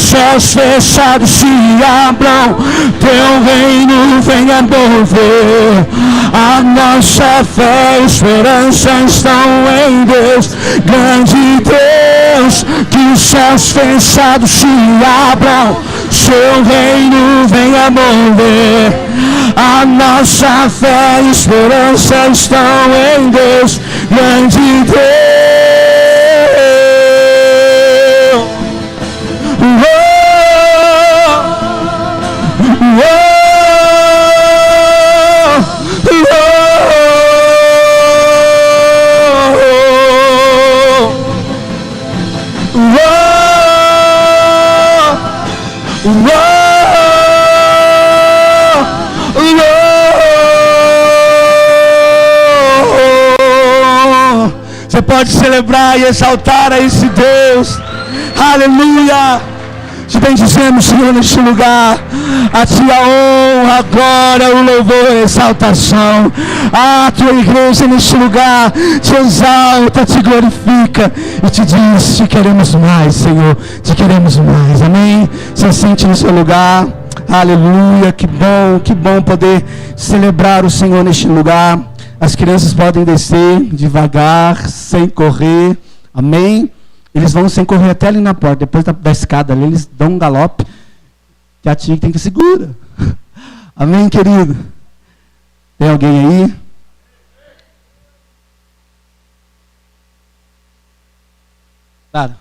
céus fechados se abram, teu reino venha mover. A nossa fé e esperança estão em Deus, grande Deus. Que os céus fechados se abram, seu reino venha mover. A nossa fé e esperança estão em Deus, grande Deus. Você pode celebrar e exaltar a esse Deus. Aleluia. Te bendizemos, Senhor, neste lugar. A Ti a honra, a glória, o louvor, a exaltação. A Tua igreja neste lugar te exalta, te glorifica e te diz: te queremos mais, Senhor, te queremos mais. Amém? Se sente no seu lugar. Aleluia. Que bom poder celebrar o Senhor neste lugar. As crianças podem descer devagar, sem correr. Amém? Eles vão sem correr até ali na porta. Depois da escada ali, eles dão um galope. Que a tia tem que segura. Amém, querido? Tem alguém aí? Claro.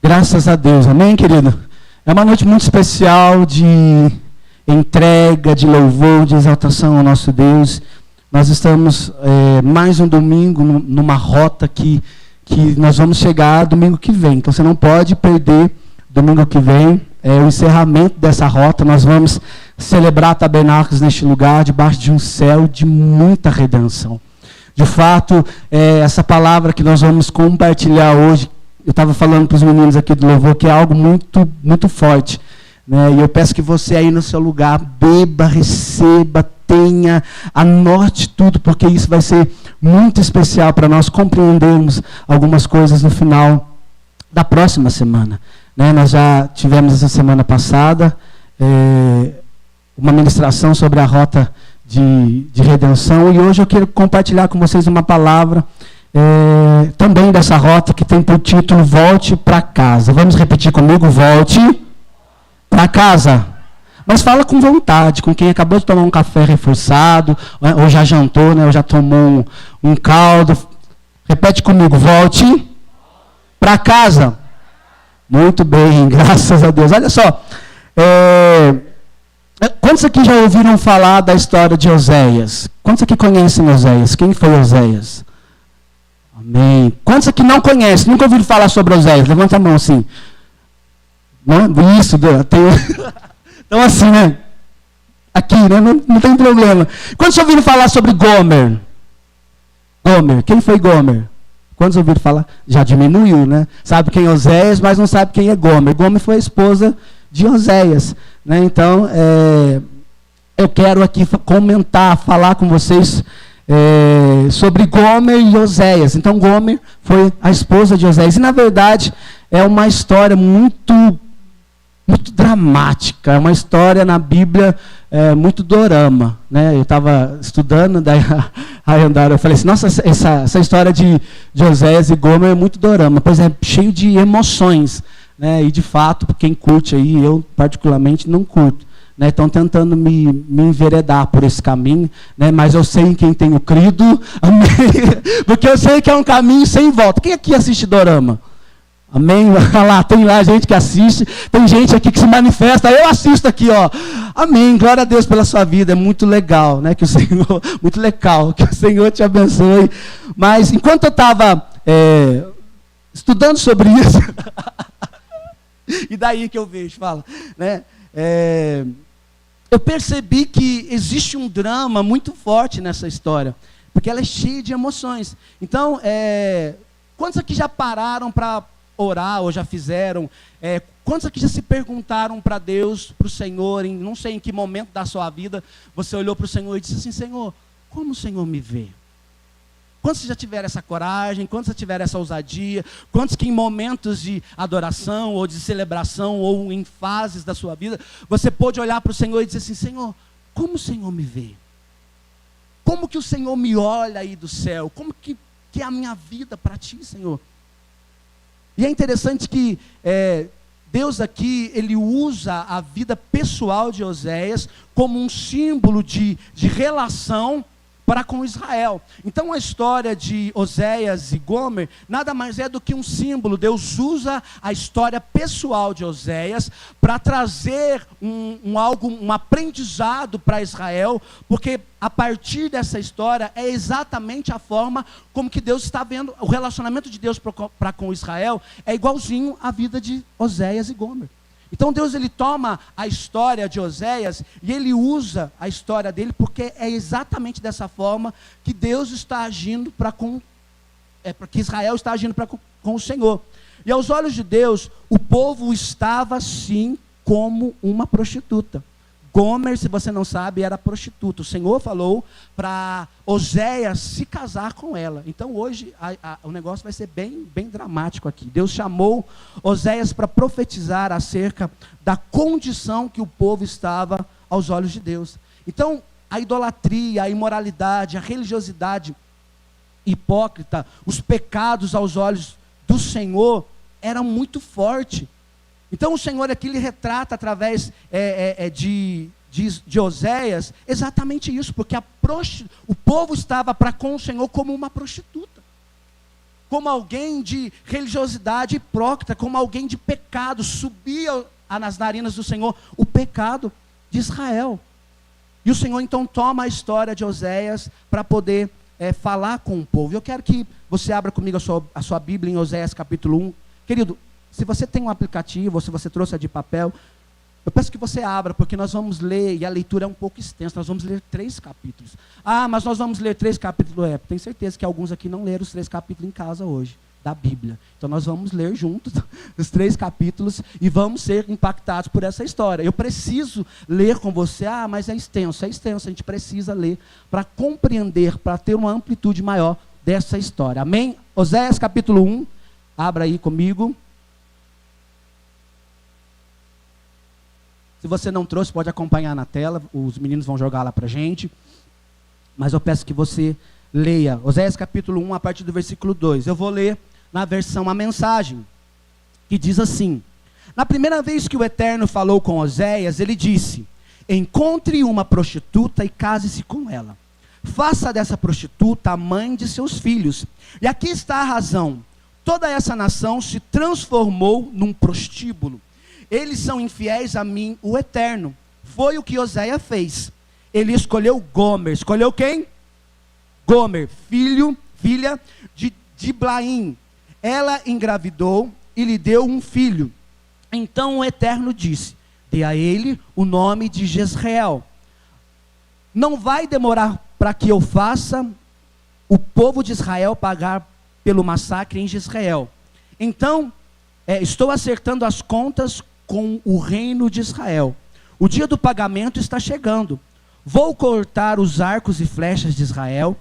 Graças a Deus. Amém, querido? É uma noite muito especial de entrega, de louvor, de exaltação ao nosso Deus. Nós estamos mais um domingo numa rota que nós vamos chegar domingo que vem. Então você não pode perder domingo que vem. É o encerramento dessa rota. Nós vamos celebrar tabernáculos neste lugar, debaixo de um céu de muita redenção. De fato, essa palavra que nós vamos compartilhar hoje, eu estava falando para os meninos aqui do louvor, que é algo muito, muito forte. Né? E eu peço que você aí no seu lugar beba, receba, tenha, anote tudo, porque isso vai ser muito especial para nós compreendermos algumas coisas no final da próxima semana. Né? Nós já tivemos essa semana passada uma ministração sobre a rota de redenção, e hoje eu quero compartilhar com vocês uma palavra também dessa rota, que tem por título Volte para Casa. Vamos repetir comigo: volte para casa. Mas fala com vontade, com quem acabou de tomar um café reforçado, ou já jantou, né, ou já tomou um caldo. Repete comigo: volte para casa. Muito bem, graças a Deus. Olha só, quantos aqui já ouviram falar da história de Oséias? Quantos aqui conhecem Oséias? Quem foi Oséias? Amém. Quantos aqui não conhecem, nunca ouviram falar sobre Oséias? Levanta a mão assim. Não? Isso, tem... Então assim, né? Aqui, né? Não tem problema. Quantos ouviram falar sobre Gomer? Gomer, quem foi Gomer? Quantos ouviram falar? Já diminuiu, né? Sabe quem é Oséias, mas não sabe quem é Gomer. Gomer foi a esposa de Oséias. Né? Então, eu quero aqui comentar, falar com vocês sobre Gomer e Oséias. Então, Gomer foi a esposa de Oséias. E, na verdade, é uma história muito, muito dramática. É uma história na Bíblia muito dorama. Né? Eu estava estudando, daí a Andara, eu falei assim: nossa, essa história de Oséias e Gomer é muito dorama. Pois é, cheio de emoções. Né? E, de fato, quem curte aí, eu particularmente não curto. Né, estão tentando me enveredar por esse caminho, né, mas eu sei em quem tenho crido, amém? Porque eu sei que é um caminho sem volta. Quem aqui assiste dorama? Amém? Lá, tem lá gente que assiste, tem gente aqui que se manifesta, eu assisto aqui, ó. Amém, glória a Deus pela sua vida, é muito legal, né, que o Senhor, muito legal, que o Senhor te abençoe. Mas enquanto eu estava estudando sobre isso, e daí que eu vejo, fala, né, eu percebi que existe um drama muito forte nessa história, porque ela é cheia de emoções. Então, quantos aqui já pararam para orar, ou já fizeram? Quantos aqui já se perguntaram para Deus, para o Senhor, não sei em que momento da sua vida, você olhou para o Senhor e disse assim: Senhor, como o Senhor me vê? Quantos já tiveram essa coragem? Quantos já tiveram essa ousadia? Quantos que em momentos de adoração ou de celebração ou em fases da sua vida, você pôde olhar para o Senhor e dizer assim: Senhor, como o Senhor me vê? Como que o Senhor me olha aí do céu? Como que é a minha vida para Ti, Senhor? E é interessante que Deus aqui, Ele usa a vida pessoal de Oséias como um símbolo de relação para com Israel. Então a história de Oséias e Gomer nada mais é do que um símbolo. Deus usa a história pessoal de Oséias para trazer um aprendizado para Israel, porque a partir dessa história é exatamente a forma como que Deus está vendo o relacionamento de Deus para com Israel, é igualzinho à vida de Oséias e Gomer. Então Deus, ele toma a história de Oséias e ele usa a história dele, porque é exatamente dessa forma que Deus está agindo que Israel está agindo com o Senhor. E aos olhos de Deus, o povo estava assim como uma prostituta. Gomer, se você não sabe, era prostituta. O Senhor falou para Oséias se casar com ela. Então hoje o negócio vai ser bem dramático aqui. Deus chamou Oséias para profetizar acerca da condição que o povo estava aos olhos de Deus. Então a idolatria, a imoralidade, a religiosidade hipócrita, os pecados aos olhos do Senhor eram muito fortes. Então o Senhor aqui lhe retrata através de Oséias exatamente isso, porque o povo estava para com o Senhor como uma prostituta, como alguém de religiosidade hipócrita, como alguém de pecado. Subia nas narinas do Senhor o pecado de Israel. E o Senhor então toma a história de Oséias para poder falar com o povo. Eu quero que você abra comigo a sua Bíblia em Oséias capítulo 1. Querido, se você tem um aplicativo, ou se você trouxe a de papel, eu peço que você abra, porque nós vamos ler, e a leitura é um pouco extensa, nós vamos ler 3 capítulos. Ah, mas nós vamos ler 3 capítulos, tenho certeza que alguns aqui não leram os 3 capítulos em casa hoje, da Bíblia. Então nós vamos ler juntos os 3 capítulos, e vamos ser impactados por essa história. Eu preciso ler com você, mas é extenso, a gente precisa ler, para compreender, para ter uma amplitude maior dessa história, amém? Oséias capítulo 1, abra aí comigo. Se você não trouxe, pode acompanhar na tela, os meninos vão jogar lá para a gente. Mas eu peço que você leia Oséias capítulo 1, a partir do versículo 2. Eu vou ler na versão A Mensagem, que diz assim: Na primeira vez que o Eterno falou com Oséias, ele disse: encontre uma prostituta e case-se com ela. Faça dessa prostituta a mãe de seus filhos. E aqui está a razão. Toda essa nação se transformou num prostíbulo. Eles são infiéis a mim, o Eterno. Foi o que Oséias fez. Ele escolheu Gomer. Escolheu quem? Gomer, filha de Diblaim. Ela engravidou e lhe deu um filho. Então o Eterno disse: dê a ele o nome de Jezreel. Não vai demorar para que eu faça o povo de Israel pagar pelo massacre em Jezreel. Então, estou acertando as contas com o reino de Israel. O dia do pagamento está chegando. Vou cortar os arcos e flechas de Israel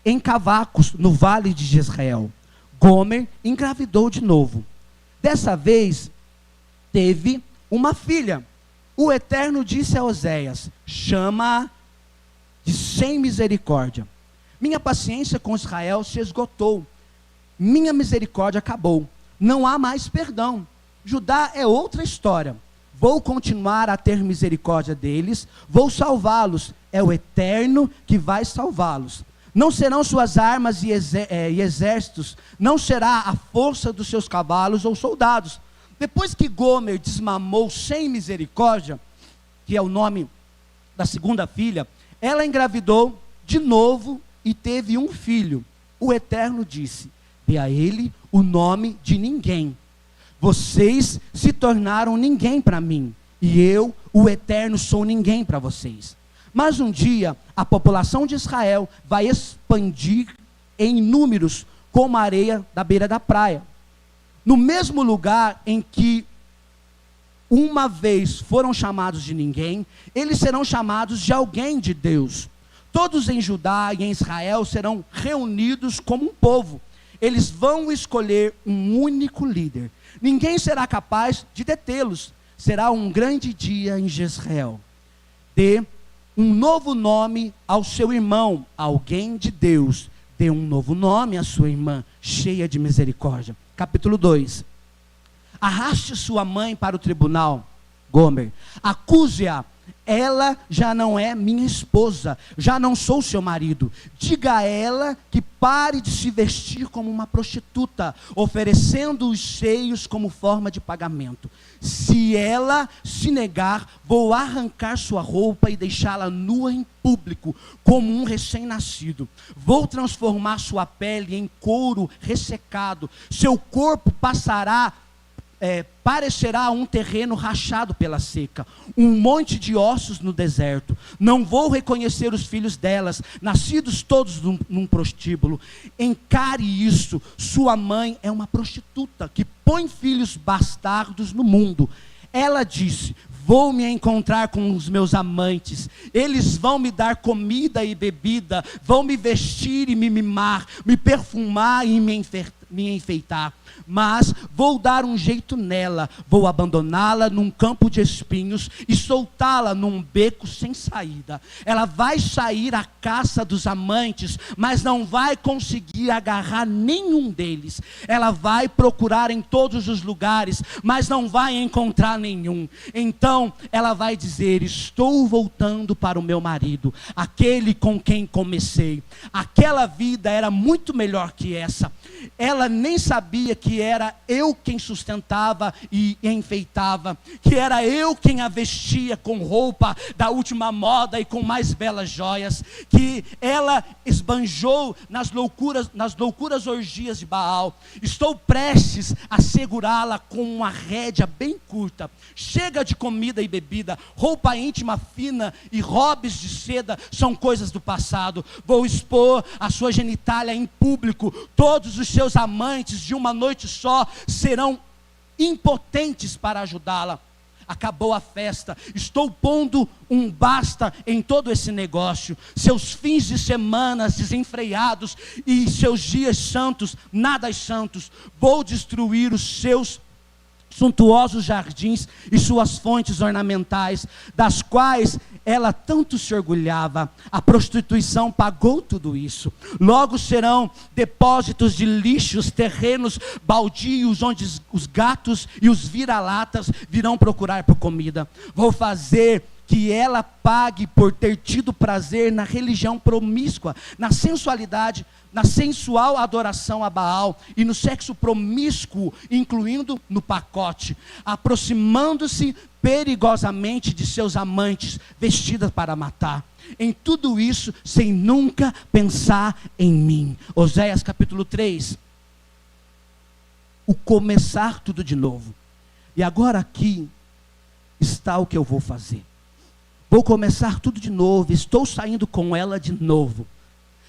em cavacos no vale de Jezreel. Gomer engravidou de novo. Dessa vez, teve uma filha. O Eterno disse a Oséias: chama-a de sem misericórdia. Minha paciência com Israel se esgotou. Minha misericórdia acabou. Não há mais perdão. Judá é outra história. Vou continuar a ter misericórdia deles. Vou salvá-los. É o Eterno que vai salvá-los. Não serão suas armas e exércitos. Não será a força dos seus cavalos ou soldados. Depois que Gomer desmamou sem misericórdia, que é o nome da segunda filha, ela engravidou de novo e teve um filho. O Eterno disse: dê a ele o nome de ninguém. Vocês se tornaram ninguém para mim, e eu, o Eterno, sou ninguém para vocês. Mas um dia, a população de Israel vai expandir em números como a areia da beira da praia. No mesmo lugar em que uma vez foram chamados de ninguém, eles serão chamados de alguém de Deus. todos em Judá e em Israel serão reunidos como um povo. Eles vão escolher um único líder. Ninguém será capaz de detê-los. Será um grande dia em Jezreel. Dê um novo nome ao seu irmão, alguém de Deus. Dê um novo nome à sua irmã, cheia de misericórdia. Capítulo 2. Arraste sua mãe para o tribunal, Gomer. Acuse-a. Ela já não é minha esposa, já não sou seu marido. Diga a ela que pare de se vestir como uma prostituta, oferecendo os seios como forma de pagamento. Se ela se negar, vou arrancar sua roupa e deixá-la nua em público, como um recém-nascido. Vou transformar sua pele em couro ressecado. Seu corpo parecerá um terreno rachado pela seca, um monte de ossos no deserto. Não vou reconhecer os filhos delas, nascidos todos num prostíbulo. Encare isso, sua mãe é uma prostituta, que põe filhos bastardos no mundo. Ela disse, vou me encontrar com os meus amantes, eles vão me dar comida e bebida, vão me vestir e me mimar, me perfumar e me enfeitar. Mas vou dar um jeito nela, vou abandoná-la num campo de espinhos e soltá-la num beco sem saída. Ela vai sair à caça dos amantes, mas não vai conseguir agarrar nenhum deles. Ela vai procurar em todos os lugares, mas não vai encontrar nenhum. Então ela vai dizer, estou voltando para o meu marido, aquele com quem comecei. Aquela vida era muito melhor que essa. Ela nem sabia que era eu quem sustentava e enfeitava, que era eu quem a vestia com roupa da última moda e com mais belas joias, que ela esbanjou nas loucuras orgias de Baal. Estou prestes a segurá-la com uma rédea bem curta. Chega de comida e bebida, roupa íntima fina e robes de seda são coisas do passado. Vou expor a sua genitália em público. Todos os seus amantes de uma noite só serão impotentes para ajudá-la. Acabou a festa, estou pondo um basta em todo esse negócio. Seus fins de semana desenfreados e seus dias santos, nada santos. Vou destruir os seus suntuosos jardins e suas fontes ornamentais, das quais ela tanto se orgulhava. A prostituição pagou tudo isso. Logo serão depósitos de lixos, terrenos baldios, onde os gatos e os vira-latas virão procurar por comida. Vou fazer que ela pague por ter tido prazer na religião promíscua, na sensualidade, na sensual adoração a Baal e no sexo promíscuo, incluindo no pacote, aproximando-se perigosamente de seus amantes, vestidas para matar. Em tudo isso, sem nunca pensar em mim. Oséias capítulo 3. O começar tudo de novo. E agora aqui está o que eu vou fazer. Vou começar tudo de novo, estou saindo com ela de novo,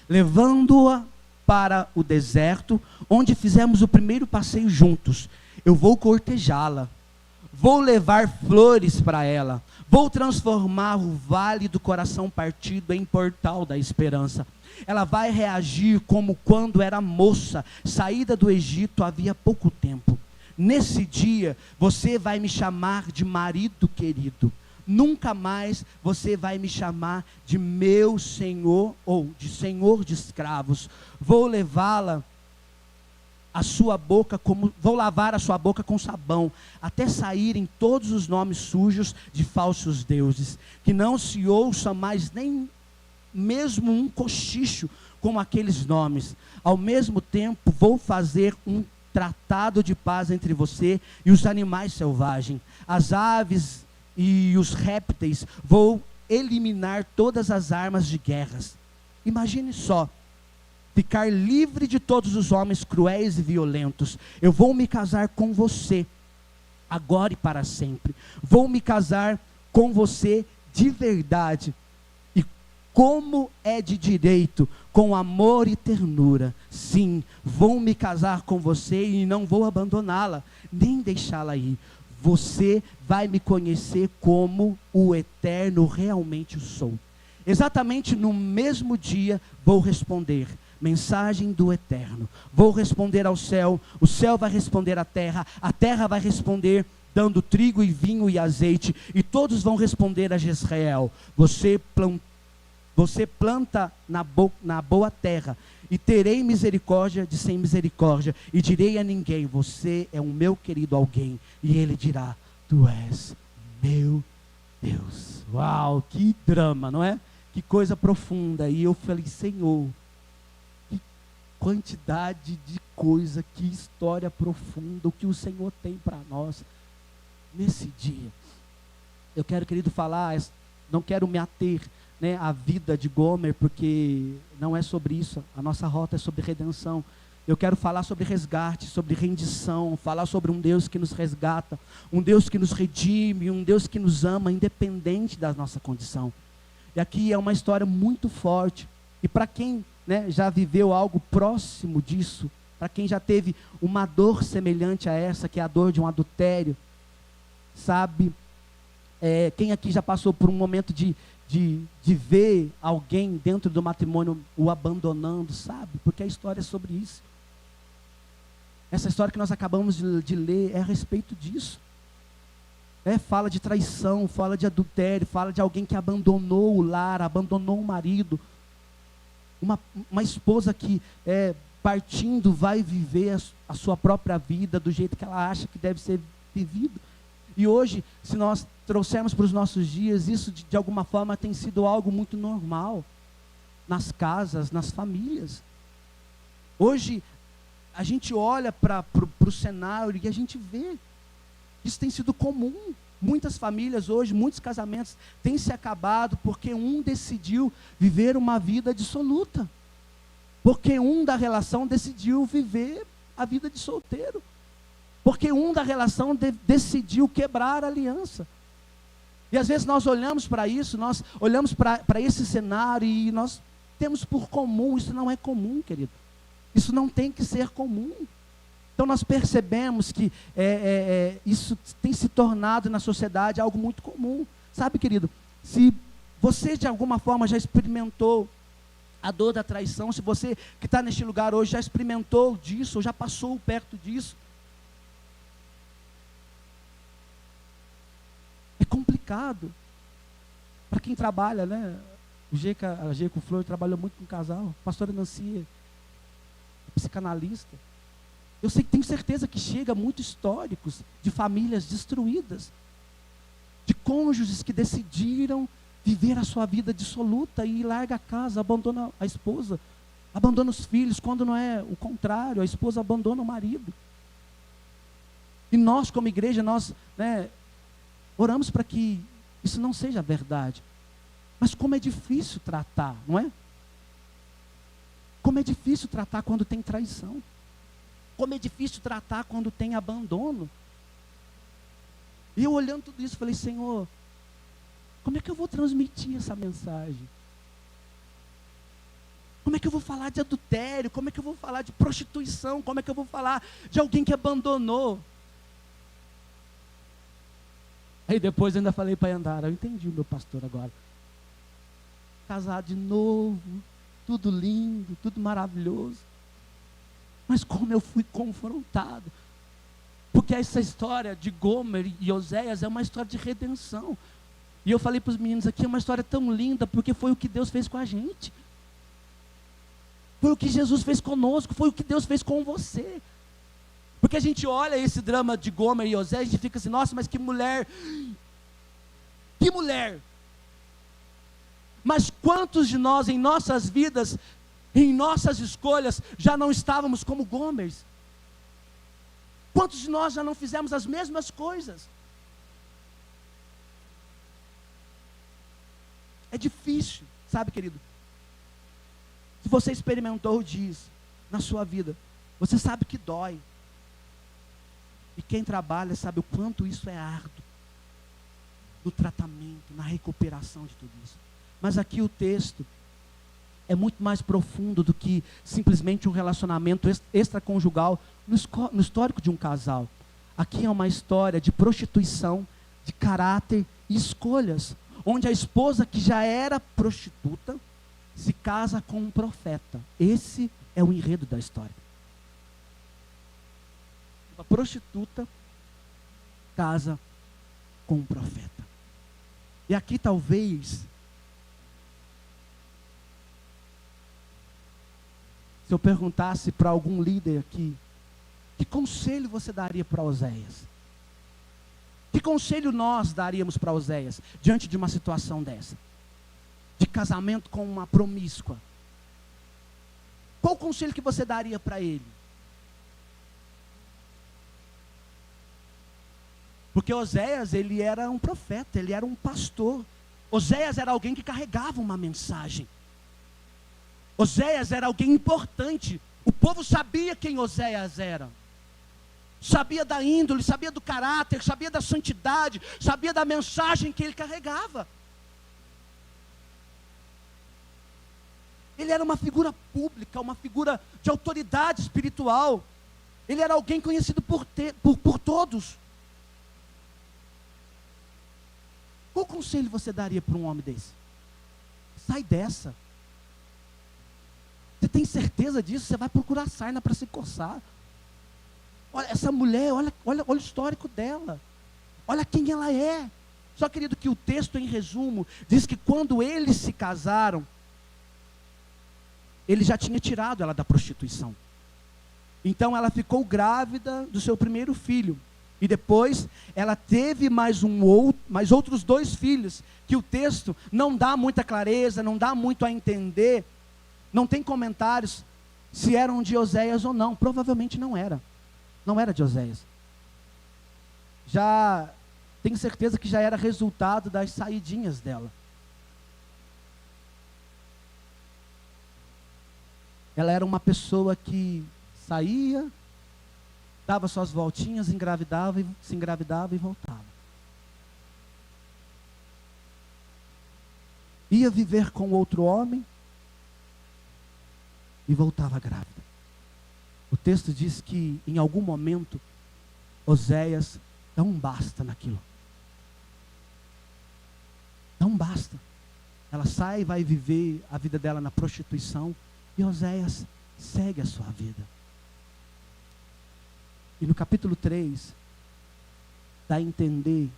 levando-a para o deserto, onde fizemos o primeiro passeio juntos. Eu vou cortejá-la, vou levar flores para ela, vou transformar o vale do coração partido em portal da esperança. Ela vai reagir como quando era moça, saída do Egito havia pouco tempo. Nesse dia, você vai me chamar de marido querido. Nunca mais você vai me chamar de meu senhor ou de senhor de escravos. Vou lavar a sua boca com sabão, até saírem todos os nomes sujos de falsos deuses, que não se ouça mais nem mesmo um cochicho com aqueles nomes. Ao mesmo tempo, vou fazer um tratado de paz entre você e os animais selvagens, as aves e os répteis. Vou eliminar todas as armas de guerras. Imagine só, ficar livre de todos os homens cruéis e violentos. Eu vou me casar com você, agora e para sempre. Vou me casar com você de verdade, e como é de direito, com amor e ternura. Sim, vou me casar com você e não vou abandoná-la, nem deixá-la ir. Você vai me conhecer como o eterno realmente sou. exatamente no mesmo dia vou responder. Mensagem do Eterno. Vou responder ao céu, o céu vai responder à terra, a terra vai responder dando trigo e vinho e azeite, e todos vão responder a Jezreel: você planta na boa terra, e terei misericórdia de sem misericórdia, e direi a ninguém: você é um meu querido alguém, e ele dirá: tu és meu Deus. Uau, que drama, não é? Que coisa profunda. E eu falei: Senhor, que quantidade de coisa, que história profunda, o que o Senhor tem para nós nesse dia. Eu quero, querido, falar, não quero me ater, né, à vida de Gomer, porque não é sobre isso. A nossa rota é sobre redenção. Eu quero falar sobre resgate, sobre rendição, falar sobre um Deus que nos resgata, um Deus que nos redime, um Deus que nos ama, independente da nossa condição. E aqui é uma história muito forte. E para quem, né, já viveu algo próximo disso, para quem já teve uma dor semelhante a essa, que é a dor de um adultério, sabe, quem aqui já passou por um momento de ver alguém dentro do matrimônio o abandonando, sabe? Porque a história é sobre isso. Essa história que nós acabamos de ler é a respeito disso. Fala de traição, fala de adultério, fala de alguém que abandonou o lar, abandonou o marido. Uma esposa que, partindo, vai viver a sua própria vida do jeito que ela acha que deve ser vivido. E hoje, se nós trouxermos para os nossos dias, isso de alguma forma tem sido algo muito normal nas casas, nas famílias. Hoje, a gente olha para o cenário e a gente vê, isso tem sido comum. Muitas famílias hoje, muitos casamentos têm se acabado porque um decidiu viver uma vida dissoluta. Porque um da relação decidiu viver a vida de solteiro. Porque um da relação decidiu quebrar a aliança. E às vezes nós olhamos para isso, nós olhamos para esse cenário e nós temos por comum. Isso não é comum, querido. Isso não tem que ser comum. Então nós percebemos que isso tem se tornado na sociedade algo muito comum. Sabe, querido, se você de alguma forma já experimentou a dor da traição, se você que está neste lugar hoje já experimentou disso, ou já passou perto disso, é complicado. Para quem trabalha, né? A Geco Flor trabalhou muito com casal. A pastora Nancy é psicanalista. Eu tenho certeza que chega muitos históricos de famílias destruídas, de cônjuges que decidiram viver a sua vida dissoluta e larga a casa, abandona a esposa, abandona os filhos, quando não é o contrário, a esposa abandona o marido. E nós, como igreja, nós, né, oramos para que isso não seja verdade. Mas como é difícil tratar, não é? Como é difícil tratar quando tem traição. Como é difícil tratar quando tem abandono. E eu olhando tudo isso, falei: Senhor, como é que eu vou transmitir essa mensagem? Como é que eu vou falar de adultério? Como é que eu vou falar de prostituição? Como é que eu vou falar de alguém que abandonou? Aí depois eu ainda falei para Yandara: eu entendi o meu pastor agora. Casado de novo, tudo lindo, tudo maravilhoso. Mas como eu fui confrontado. Porque essa história de Gomer e Oséias é uma história de redenção. E eu falei para os meninos aqui: é uma história tão linda, porque foi o que Deus fez com a gente. Foi o que Jesus fez conosco, foi o que Deus fez com você. Porque a gente olha esse drama de Gomer e Oséias e a gente fica assim: nossa, mas que mulher. Que mulher. Mas quantos de nós em nossas vidas, em nossas escolhas, já não estávamos como Gomer? Quantos de nós já não fizemos as mesmas coisas? É difícil, sabe, querido? Se você experimentou disso na sua vida, você sabe que dói. E quem trabalha sabe o quanto isso é árduo. No tratamento, na recuperação de tudo isso. Mas aqui o texto é muito mais profundo do que simplesmente um relacionamento extraconjugal no histórico de um casal. Aqui é uma história de prostituição, de caráter e escolhas, onde a esposa que já era prostituta se casa com um profeta. Esse é o enredo da história. A prostituta casa com um profeta. E aqui talvez, se eu perguntasse para algum líder aqui, que conselho você daria para Oséias? Que conselho nós daríamos para Oséias diante de uma situação dessa? De casamento com uma promíscua. Qual o conselho que você daria para ele? Porque Oséias, ele era um profeta, ele era um pastor. Oséias era alguém que carregava uma mensagem. Oséias era alguém importante. O povo sabia quem Oséias era. Sabia da índole, sabia do caráter, sabia da santidade, sabia da mensagem que ele carregava. Ele era uma figura pública, uma figura de autoridade espiritual. Ele era alguém conhecido por todos. Qual conselho você daria para um homem desse? Sai dessa. Você tem certeza disso? Você vai procurar sarna para se coçar. Olha, essa mulher, olha o histórico dela. Olha quem ela é. Só, querido, que o texto, em resumo, diz que quando eles se casaram, ele já tinha tirado ela da prostituição. Então ela ficou grávida do seu primeiro filho. E depois ela teve mais outros 2 filhos, que o texto não dá muita clareza, não dá muito a entender. Não tem comentários se eram de Oséias ou não. Provavelmente não era. Não era de Oséias. Já tenho certeza que já era resultado das saidinhas dela. Ela era uma pessoa que saía, dava suas voltinhas, engravidava, se engravidava e voltava. Ia viver com outro homem e voltava grávida. O texto diz que em algum momento Oséias dá um basta naquilo. Não basta. Ela sai e vai viver a vida dela na prostituição e Oséias segue a sua vida. E no capítulo 3, dá a entender.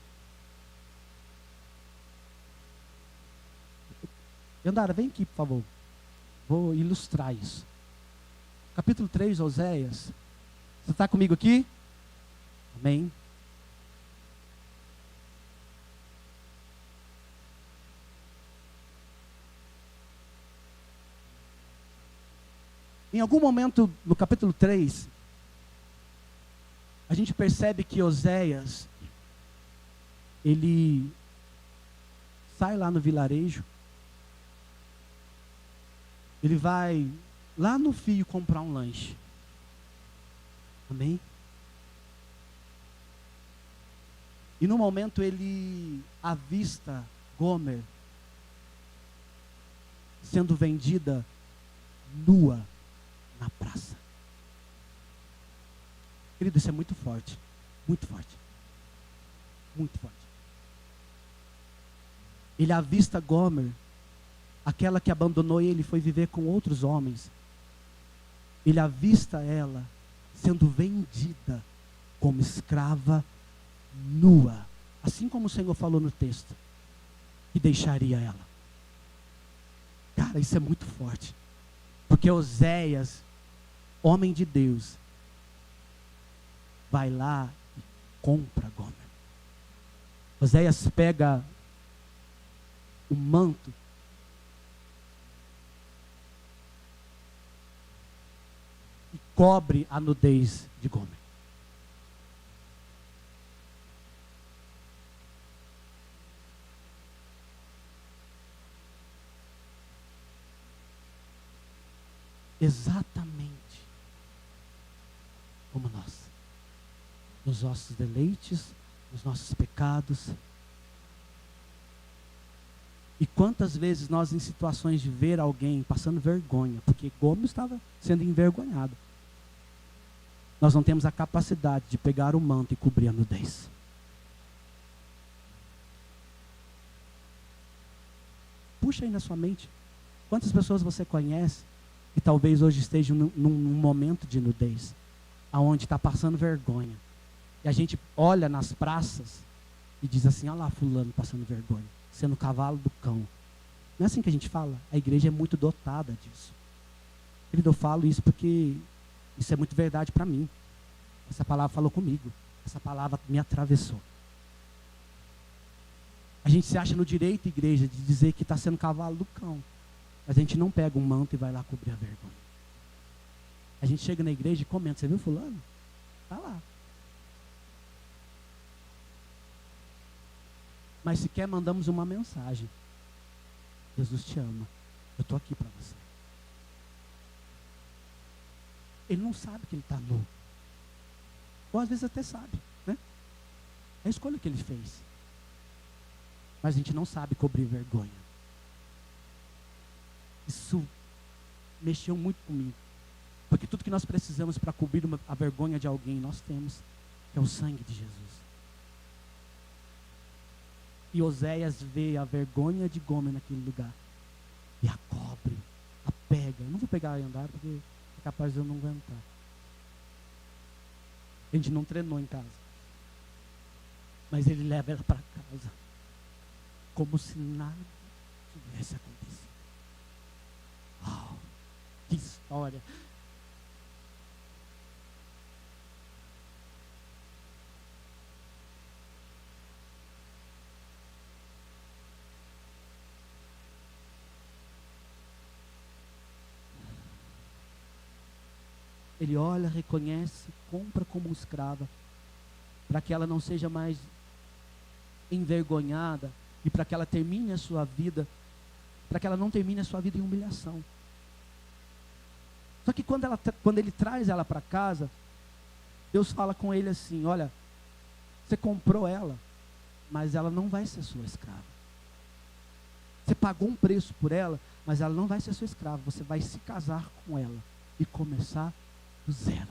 Yandara, vem aqui, por favor. Vou ilustrar isso. Capítulo 3, Oséias. Você está comigo aqui? Amém. Em algum momento, no capítulo 3, a gente percebe que Oséias, ele sai lá no vilarejo, ele vai lá no fio comprar um lanche. Amém? E no momento ele avista Gomer sendo vendida nua na praça. Querido, isso é muito forte. Muito forte. Muito forte. Ele avista Gomer, aquela que abandonou ele e foi viver com outros homens. Ele avista ela sendo vendida como escrava nua. Assim como o Senhor falou no texto, que deixaria ela. Cara, isso é muito forte. Porque Oséias, homem de Deus, vai lá e compra Gomer. Oséias pega o manto e cobre a nudez de Gomer. Exatamente como nós, nos nossos deleites, nos nossos pecados. E quantas vezes nós, em situações de ver alguém passando vergonha, porque Gomer estava sendo envergonhado, nós não temos a capacidade de pegar o manto e cobrir a nudez. Puxa aí na sua mente. Quantas pessoas você conhece que talvez hoje estejam num momento de nudez, aonde está passando vergonha. E a gente olha nas praças e diz assim, olha lá fulano passando vergonha, sendo o cavalo do cão. Não é assim que a gente fala? A igreja é muito dotada disso. Querido, eu falo isso porque isso é muito verdade para mim. Essa palavra falou comigo. Essa palavra me atravessou. A gente se acha no direito, igreja, de dizer que está sendo cavalo do cão. Mas a gente não pega um manto e vai lá cobrir a vergonha. A gente chega na igreja e comenta, você viu fulano? Está lá. Mas sequer mandamos uma mensagem. Jesus te ama. Eu estou aqui para você. Ele não sabe que ele está nu. Ou às vezes até sabe, né? É a escolha que ele fez. Mas a gente não sabe cobrir vergonha. Isso mexeu muito comigo. Porque tudo que nós precisamos para cobrir a vergonha de alguém, nós temos. É o sangue de Jesus. E Oséias vê a vergonha de Gomer naquele lugar. E a cobre, a pega. Eu não vou pegar e andar porque é capaz de eu não aguentar. A gente não treinou em casa. Mas ele leva ela para casa. Como se nada tivesse acontecido. Uau, que história. Ele olha, reconhece, compra como escrava, para que ela não seja mais envergonhada e para que ela termine a sua vida, para que ela não termine a sua vida em humilhação. Só que quando ele traz ela para casa, Deus fala com ele assim, olha, você comprou ela, mas ela não vai ser sua escrava. Você pagou um preço por ela, mas ela não vai ser sua escrava. Você vai se casar com ela e começar do zero.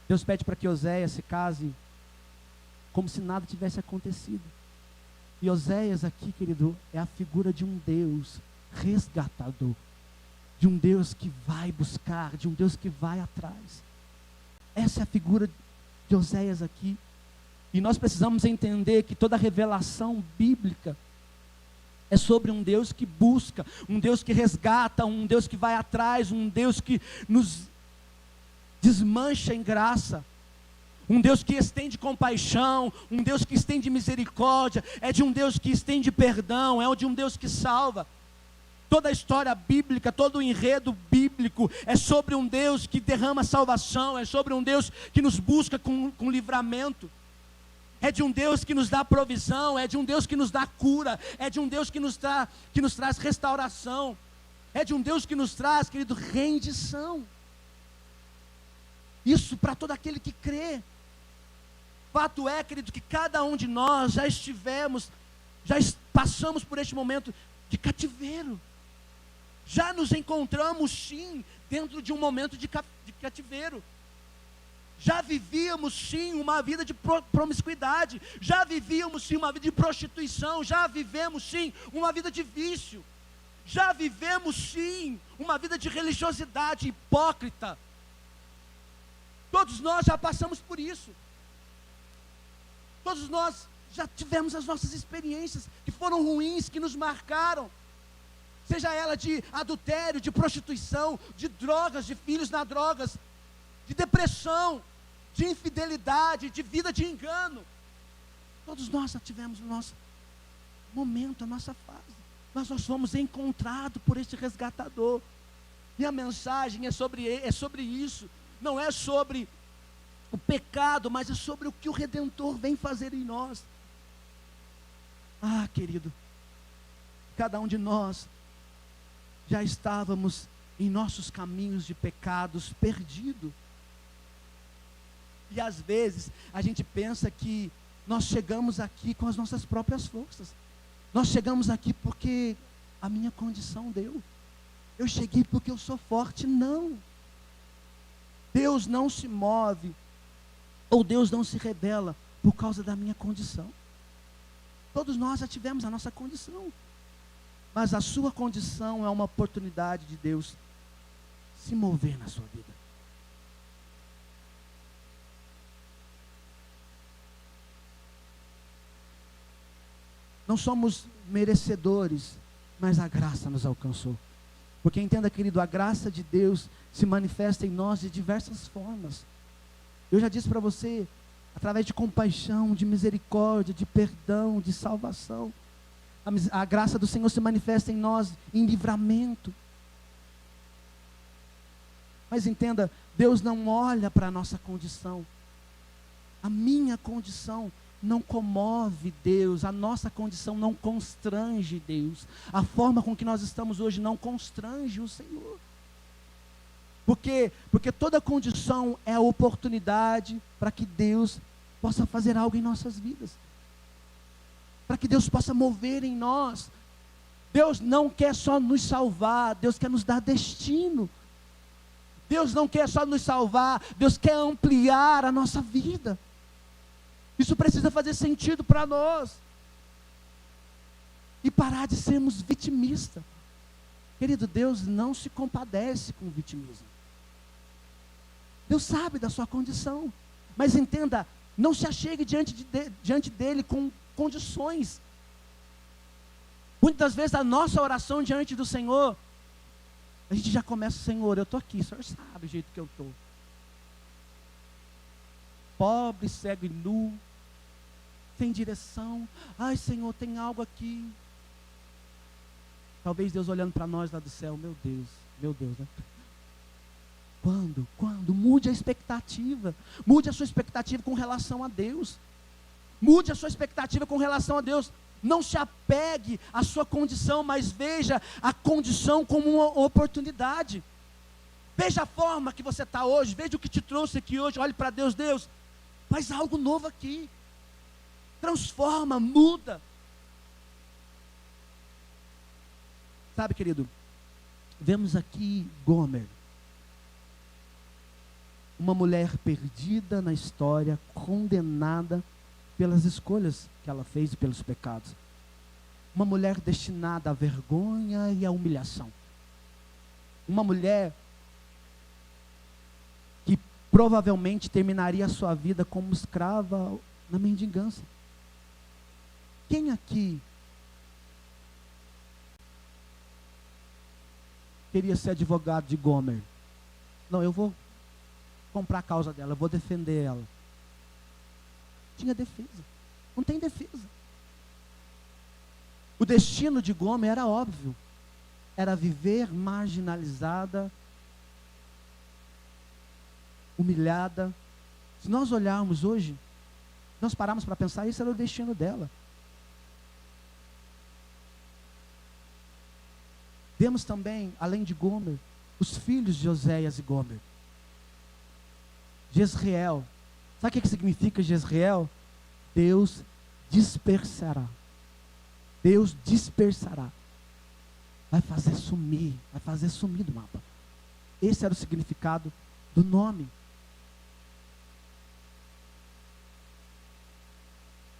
Deus pede para que Oséias se case como se nada tivesse acontecido. E Oséias aqui, querido, é a figura de um Deus resgatador, de um Deus que vai buscar, de um Deus que vai atrás. Essa é a figura de Oséias aqui. E nós precisamos entender que toda revelação bíblica é sobre um Deus que busca, um Deus que resgata, um Deus que vai atrás, um Deus que nos desmancha em graça, um Deus que estende compaixão, um Deus que estende misericórdia, é de um Deus que estende perdão, é de um Deus que salva. Toda a história bíblica, todo o enredo bíblico é sobre um Deus que derrama salvação, é sobre um Deus que nos busca com livramento. É de um Deus que nos dá provisão, é de um Deus que nos dá cura, é de um Deus que nos traz restauração, é de um Deus que nos traz, querido, rendição. Isso para todo aquele que crê. Fato é, querido, que cada um de nós já passamos por este momento de cativeiro. Já nos encontramos, sim, dentro de um momento de cativeiro. Já vivíamos sim uma vida de promiscuidade, já vivíamos sim uma vida de prostituição, já vivemos sim uma vida de vício, já vivemos sim uma vida de religiosidade hipócrita. Todos nós já passamos por isso. Todos nós já tivemos as nossas experiências que foram ruins, que nos marcaram. Seja ela de adultério, de prostituição, de drogas, de filhos nas drogas, de depressão, de infidelidade, de vida de engano. Todos nós já tivemos o nosso momento, a nossa fase. Nós fomos encontrados por este resgatador. E a mensagem é sobre isso. Não é sobre o pecado, mas é sobre o que o Redentor vem fazer em nós. Ah, querido, cada um de nós já estávamos em nossos caminhos de pecados perdidos. E às vezes a gente pensa que nós chegamos aqui com as nossas próprias forças. Nós chegamos aqui porque a minha condição deu. Eu cheguei porque eu sou forte. Não. Deus não se move, ou Deus não se revela por causa da minha condição. Todos nós já tivemos a nossa condição. Mas a sua condição é uma oportunidade de Deus se mover na sua vida. Não somos merecedores, mas a graça nos alcançou. Porque entenda, querido, a graça de Deus se manifesta em nós de diversas formas. Eu já disse para você, através de compaixão, de misericórdia, de perdão, de salvação. A graça do Senhor se manifesta em nós em livramento. Mas entenda, Deus não olha para a nossa condição. A minha condição não comove Deus, a nossa condição não constrange Deus. A forma com que nós estamos hoje não constrange o Senhor. Por quê? Porque toda condição é a oportunidade para que Deus possa fazer algo em nossas vidas. Para que Deus possa mover em nós. Deus não quer só nos salvar, Deus quer nos dar destino. Deus não quer só nos salvar, Deus quer ampliar a nossa vida. Isso precisa fazer sentido para nós. E parar de sermos vitimistas. Querido, Deus não se compadece com o vitimismo. Deus sabe da sua condição. Mas entenda, não se achegue diante dele com condições. Muitas vezes a nossa oração diante do Senhor, a gente já começa: Senhor, eu estou aqui, o Senhor sabe o jeito que eu estou. Pobre, cego e nu, sem direção. Ai, Senhor, tem algo aqui. Talvez Deus olhando para nós lá do céu: meu Deus, né? Quando? Mude a expectativa. Mude a sua expectativa com relação a Deus. Mude a sua expectativa com relação a Deus. Não se apegue à sua condição, mas veja a condição como uma oportunidade. Veja a forma que você está hoje, veja o que te trouxe aqui hoje. Olhe para Deus: Deus, faz algo novo aqui. Transforma, muda. Sabe, querido, vemos aqui Gomer, uma mulher perdida na história, condenada pelas escolhas que ela fez e pelos pecados. Uma mulher destinada à vergonha e à humilhação. Uma mulher que provavelmente terminaria a sua vida como escrava na mendigância. Quem aqui queria ser advogado de Gomer? Não, eu vou comprar a causa dela, eu vou defender ela. Tinha defesa. Não tem defesa. O destino de Gomer era óbvio. Era viver marginalizada, humilhada. Se nós olharmos hoje, nós pararmos para pensar, esse era o destino dela. Vemos também, além de Gomer, os filhos de Oséias e Gomer. Jezreel. Sabe o que significa Jezreel? Deus dispersará. Deus dispersará. Vai fazer sumir do mapa. Esse era o significado do nome.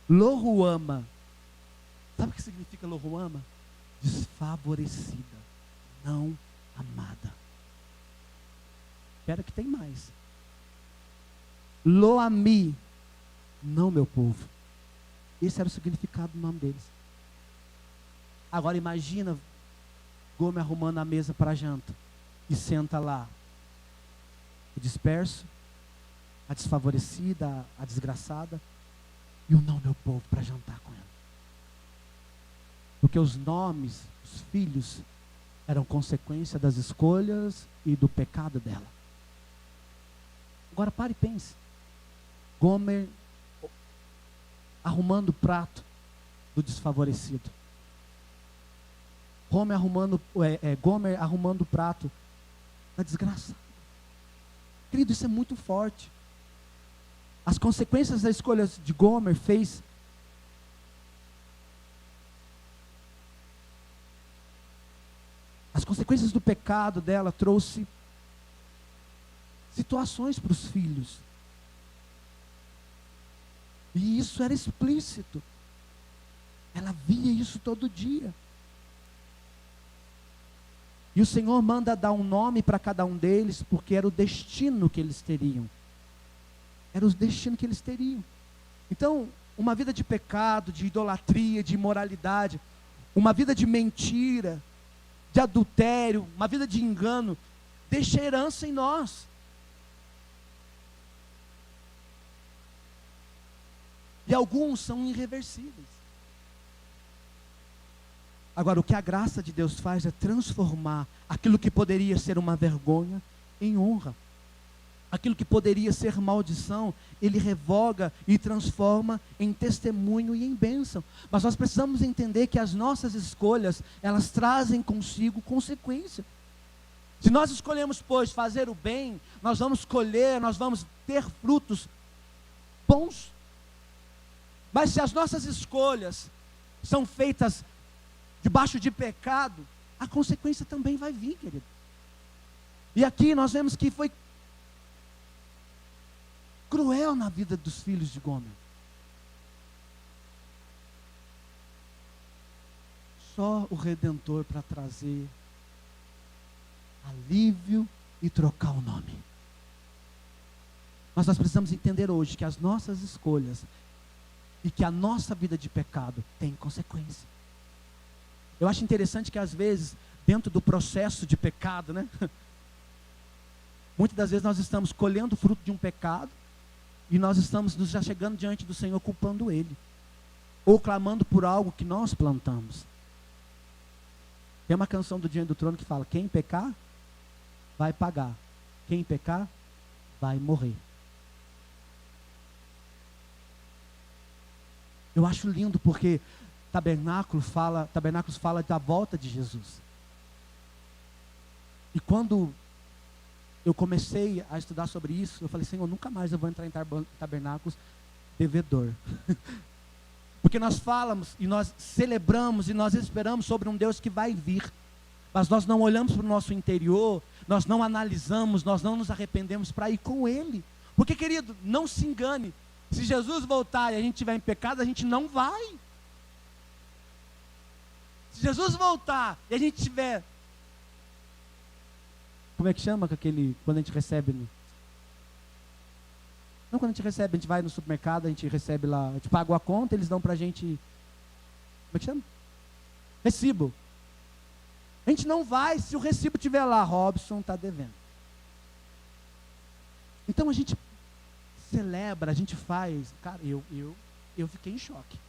Loruama. Sabe o que significa Loruama? Desfavorecida, não amada. Espera que tem mais. Loami, não meu povo. Esse era o significado do nome deles. Agora imagina Gomer arrumando a mesa para a janta. E senta lá o disperso, a desfavorecida, a desgraçada, e o não meu povo para jantar com ela. Porque os nomes, os filhos, eram consequência das escolhas e do pecado dela. Agora pare e pense. Gomer arrumando o prato do desfavorecido. Gomer arrumando o prato da desgraça. Querido, isso é muito forte. As consequências das escolhas de Gomer fez as consequências do pecado dela trouxe situações para os filhos. E isso era explícito. Ela via isso todo dia. E o Senhor manda dar um nome para cada um deles, porque era o destino que eles teriam. Era o destino que eles teriam. Então, uma vida de pecado, de idolatria, de imoralidade, uma vida de mentira, de adultério, uma vida de engano, deixa herança em nós. E alguns são irreversíveis. Agora, o que a graça de Deus faz é transformar aquilo que poderia ser uma vergonha em honra. Aquilo que poderia ser maldição, Ele revoga e transforma em testemunho e em bênção. Mas nós precisamos entender que as nossas escolhas, elas trazem consigo consequência. Se nós escolhemos, pois, fazer o bem, nós vamos colher, nós vamos ter frutos bons. Mas se as nossas escolhas são feitas debaixo de pecado, a consequência também vai vir, querido. E aqui nós vemos que foi cruel na vida dos filhos de Gomer. Só o Redentor para trazer alívio e trocar o nome. Mas nós precisamos entender hoje que as nossas escolhas e que a nossa vida de pecado tem consequência. Eu acho interessante que às vezes, dentro do processo de pecado, né? Muitas das vezes nós estamos colhendo o fruto de um pecado e nós estamos já chegando diante do Senhor culpando Ele. Ou clamando por algo que nós plantamos. Tem uma canção do Diante do Trono que fala: quem pecar, vai pagar. Quem pecar, vai morrer. Eu acho lindo porque Tabernáculos fala da volta de Jesus. E quando eu comecei a estudar sobre isso, eu falei: Senhor, nunca mais eu vou entrar em tabernáculos devedor. Porque nós falamos e nós celebramos e nós esperamos sobre um Deus que vai vir. Mas nós não olhamos para o nosso interior, nós não analisamos, nós não nos arrependemos para ir com Ele. Porque, querido, não se engane. Se Jesus voltar e a gente estiver em pecado, a gente não vai. Se Jesus voltar e a gente tiver, como é que chama quando a gente recebe? Não, quando a gente recebe, a gente vai no supermercado, a gente recebe lá, a gente paga a conta, eles dão pra gente, como é que chama? Recibo. A gente não vai se o recibo tiver lá: Robson está devendo. Então a gente celebra, a gente faz. Cara, eu fiquei em choque.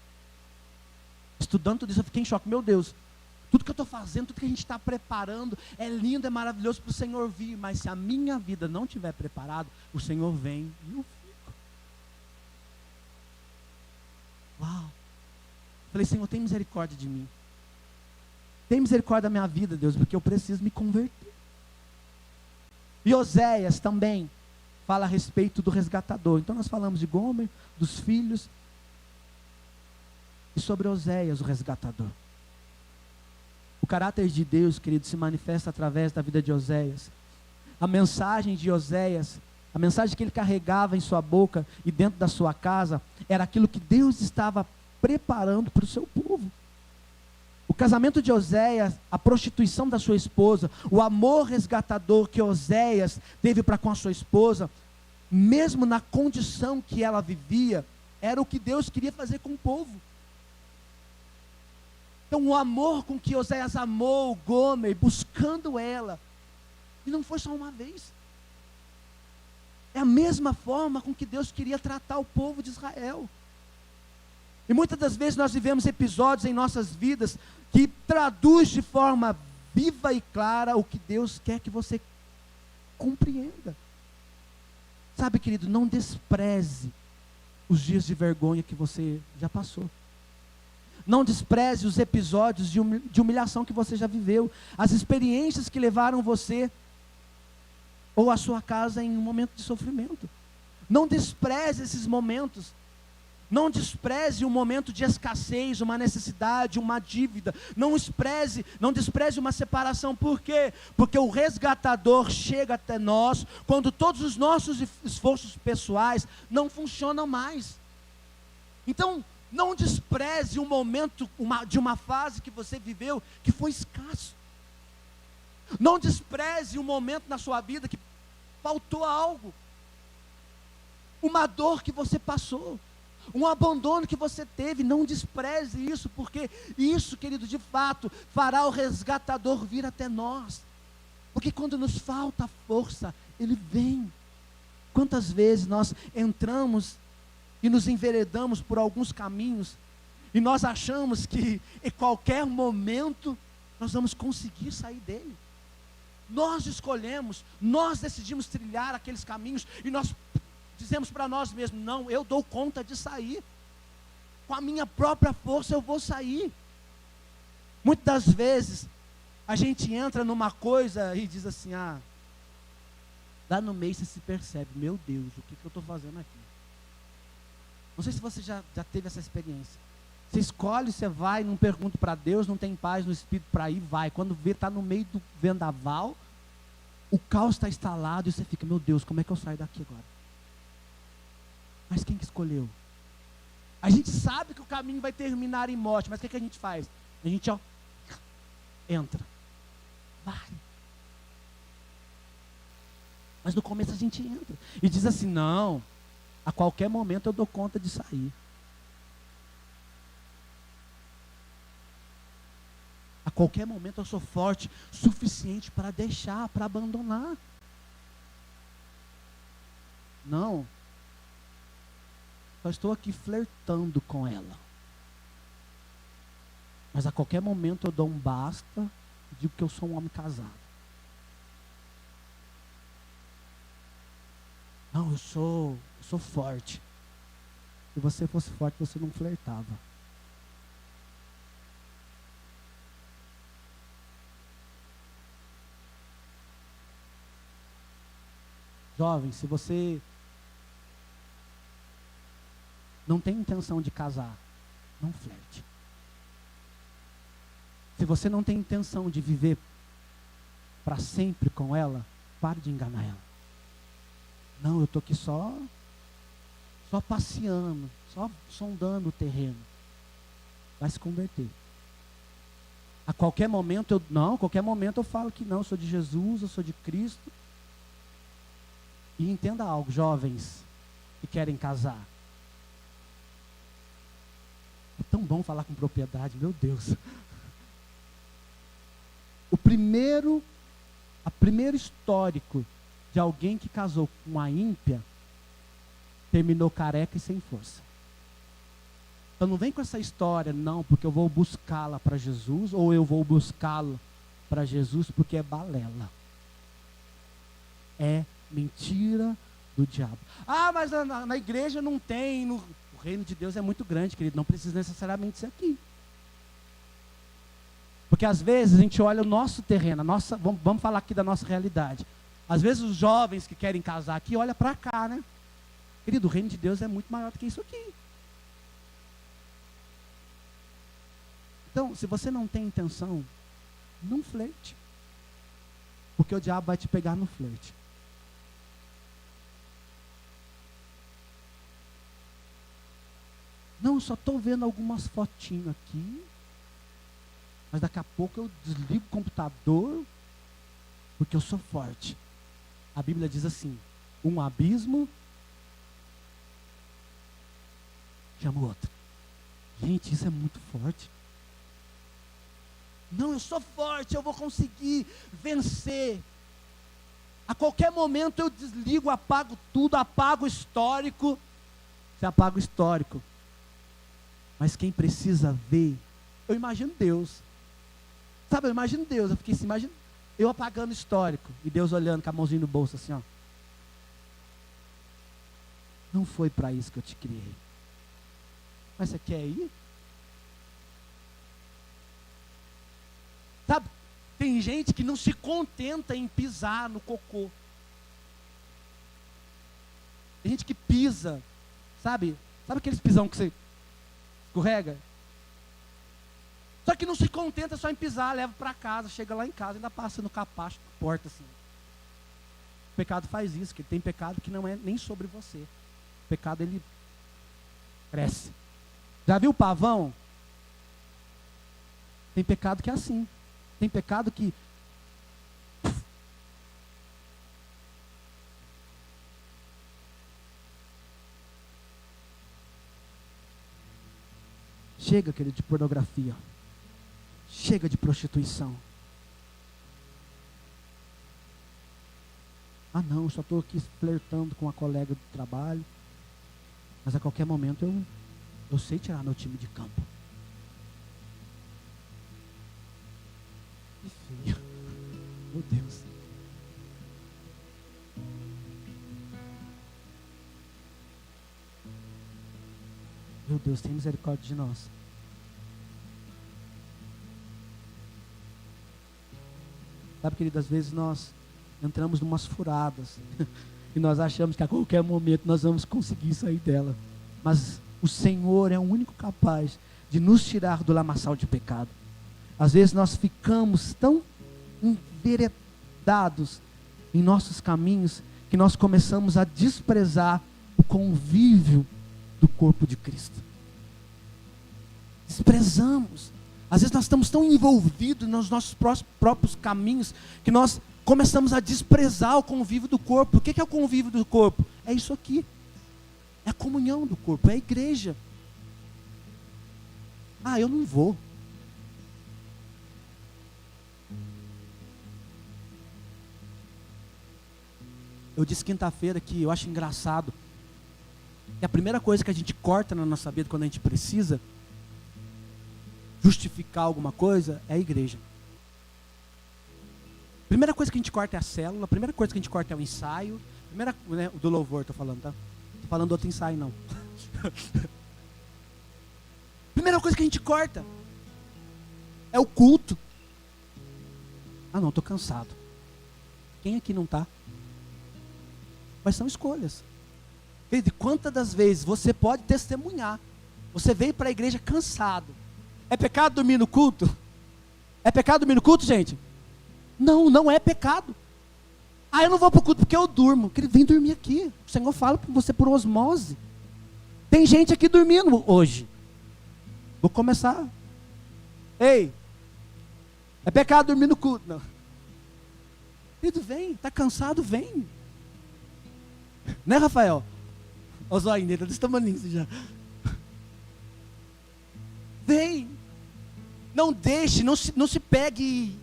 Estudando tudo isso, eu fiquei em choque. Meu Deus, tudo que eu estou fazendo, tudo que a gente está preparando, é lindo, é maravilhoso para o Senhor vir. Mas se a minha vida não estiver preparada, o Senhor vem e eu fico. Uau. Falei: Senhor, tem misericórdia de mim. Tem misericórdia da minha vida, Deus, porque eu preciso me converter. E Oséias também fala a respeito do resgatador. Então nós falamos de Gomer, dos filhos, e sobre Oséias, o resgatador. O caráter de Deus, querido, se manifesta através da vida de Oséias. A mensagem de Oséias, a mensagem que ele carregava em sua boca e dentro da sua casa, era aquilo que Deus estava preparando para o seu povo. O casamento de Oséias, a prostituição da sua esposa, o amor resgatador que Oséias teve para com a sua esposa, mesmo na condição que ela vivia, era o que Deus queria fazer com o povo. Então o amor com que Oséias amou Gomer, buscando ela, e não foi só uma vez. É a mesma forma com que Deus queria tratar o povo de Israel. E muitas das vezes nós vivemos episódios em nossas vidas que traduz de forma viva e clara o que Deus quer que você compreenda. Sabe, querido, não despreze os dias de vergonha que você já passou. Não despreze os episódios de humilhação que você já viveu, as experiências que levaram você ou a sua casa em um momento de sofrimento. Não despreze esses momentos. Não despreze um momento de escassez, uma necessidade, uma dívida. Não despreze uma separação. Por quê? Porque o resgatador chega até nós quando todos os nossos esforços pessoais não funcionam mais. Então, Não despreze um momento de uma fase que você viveu que foi escasso. Não despreze um momento na sua vida que faltou algo. Uma dor que você passou. Um abandono que você teve. Não despreze isso, porque isso, querido, de fato, fará o resgatador vir até nós. Porque quando nos falta força, Ele vem. Quantas vezes nós entramos e nos enveredamos por alguns caminhos, e nós achamos que em qualquer momento nós vamos conseguir sair dele. Nós escolhemos, nós decidimos trilhar aqueles caminhos, e nós dizemos para nós mesmos: não, eu dou conta de sair, com a minha própria força eu vou sair. Muitas das vezes a gente entra numa coisa e diz assim: lá no meio você se percebe, meu Deus, o que eu estou fazendo aqui? Não sei se você já teve essa experiência. Você escolhe, você vai, não pergunta para Deus, não tem paz no espírito para ir, vai. Quando vê, está no meio do vendaval, o caos está instalado e você fica: meu Deus, como é que eu saio daqui agora? Mas quem que escolheu? A gente sabe que o caminho vai terminar em morte, mas o que a gente faz? A gente entra, vai. Mas no começo a gente entra e diz assim: não, a qualquer momento eu dou conta de sair. A qualquer momento eu sou forte suficiente para deixar, para abandonar. Não. Só estou aqui flertando com ela. Mas a qualquer momento eu dou um basta e digo que eu sou um homem casado. Não, eu sou forte. Se você fosse forte, você não flertava. Jovem, se você não tem intenção de casar, não flerte. Se você não tem intenção de viver para sempre com ela, pare de enganar ela. Não, eu estou aqui só passeando, só sondando o terreno. Vai se converter. A qualquer momento eu falo que não, eu sou de Jesus, eu sou de Cristo. E entenda algo, jovens que querem casar. É tão bom falar com propriedade, meu Deus. A primeiro histórico de alguém que casou com uma ímpia, terminou careca e sem força. Então não vem com essa história, não, porque eu vou buscá-la para Jesus, ou eu vou buscá-lo para Jesus porque é balela. É mentira do diabo. Mas na igreja não tem, o reino de Deus é muito grande, querido, não precisa necessariamente ser aqui. Porque às vezes a gente olha o nosso terreno, vamos falar aqui da nossa realidade. Às vezes os jovens que querem casar aqui olham para cá, né? Querido, o reino de Deus é muito maior do que isso aqui. Então, se você não tem intenção, não flerte. Porque o diabo vai te pegar no flerte. Não, eu só estou vendo algumas fotinhas aqui. Mas daqui a pouco eu desligo o computador, porque eu sou forte. A Bíblia diz assim: um abismo chama o outro. Gente, isso é muito forte. Não, eu sou forte, eu vou conseguir vencer. A qualquer momento eu desligo, apago tudo, apago o histórico. Você apaga o histórico. Mas quem precisa ver, eu imagino Deus. Sabe, eu imagino Deus, eu fiquei assim, imagina eu apagando o histórico, e Deus olhando com a mãozinha no bolso assim, ó. Não foi para isso que eu te criei. Mas você quer ir? Sabe, tem gente que não se contenta em pisar no cocô. Tem gente que pisa, sabe aqueles pisão que você escorrega? Só que não se contenta só em pisar, leva para casa, chega lá em casa, ainda passa no capacho, porta assim. O pecado faz isso, que tem pecado que não é nem sobre você. O pecado, ele cresce. Já viu o pavão? Tem pecado que é assim. Tem pecado que... Chega, querido, de pornografia. Chega de prostituição. Ah não, eu só estou aqui flertando com uma colega do trabalho. Mas a qualquer momento eu sei tirar meu time de campo. Que feio. Meu Deus. Meu Deus, tem misericórdia de nós. Sabe, querido, às vezes nós entramos em umas furadas e nós achamos que a qualquer momento nós vamos conseguir sair dela. Mas o Senhor é o único capaz de nos tirar do lamaçal de pecado. Às vezes nós ficamos tão enveredados em nossos caminhos que nós começamos a desprezar o convívio do corpo de Cristo. Desprezamos. Às vezes nós estamos tão envolvidos nos nossos próprios caminhos que nós começamos a desprezar o convívio do corpo. O que é o convívio do corpo? É isso aqui. É a comunhão do corpo, é a igreja. Ah, eu não vou. Eu disse quinta-feira que eu acho engraçado que a primeira coisa que a gente corta na nossa vida quando a gente precisa justificar alguma coisa é a igreja. A primeira coisa que a gente corta é a célula, a primeira coisa que a gente corta é o ensaio, do louvor, estou falando, tá? Estou falando do outro ensaio, não. Primeira coisa que a gente corta é o culto. Ah não, estou cansado. Quem aqui não está? Mas são escolhas. Querido, quantas das vezes você pode testemunhar? Você veio para a igreja cansado. É pecado dormir no culto? É pecado dormir no culto, gente? Não, não é pecado. Ah, eu não vou para o culto porque eu durmo. Querido, vem dormir aqui. O Senhor fala com você por osmose. Tem gente aqui dormindo hoje. Vou começar. Ei, é pecado dormir no culto? Não. Querido, vem. Está cansado? Vem. Né, Rafael? Olha o zoinho dele, desse tamanho já. Vem. Não deixe, não se pegue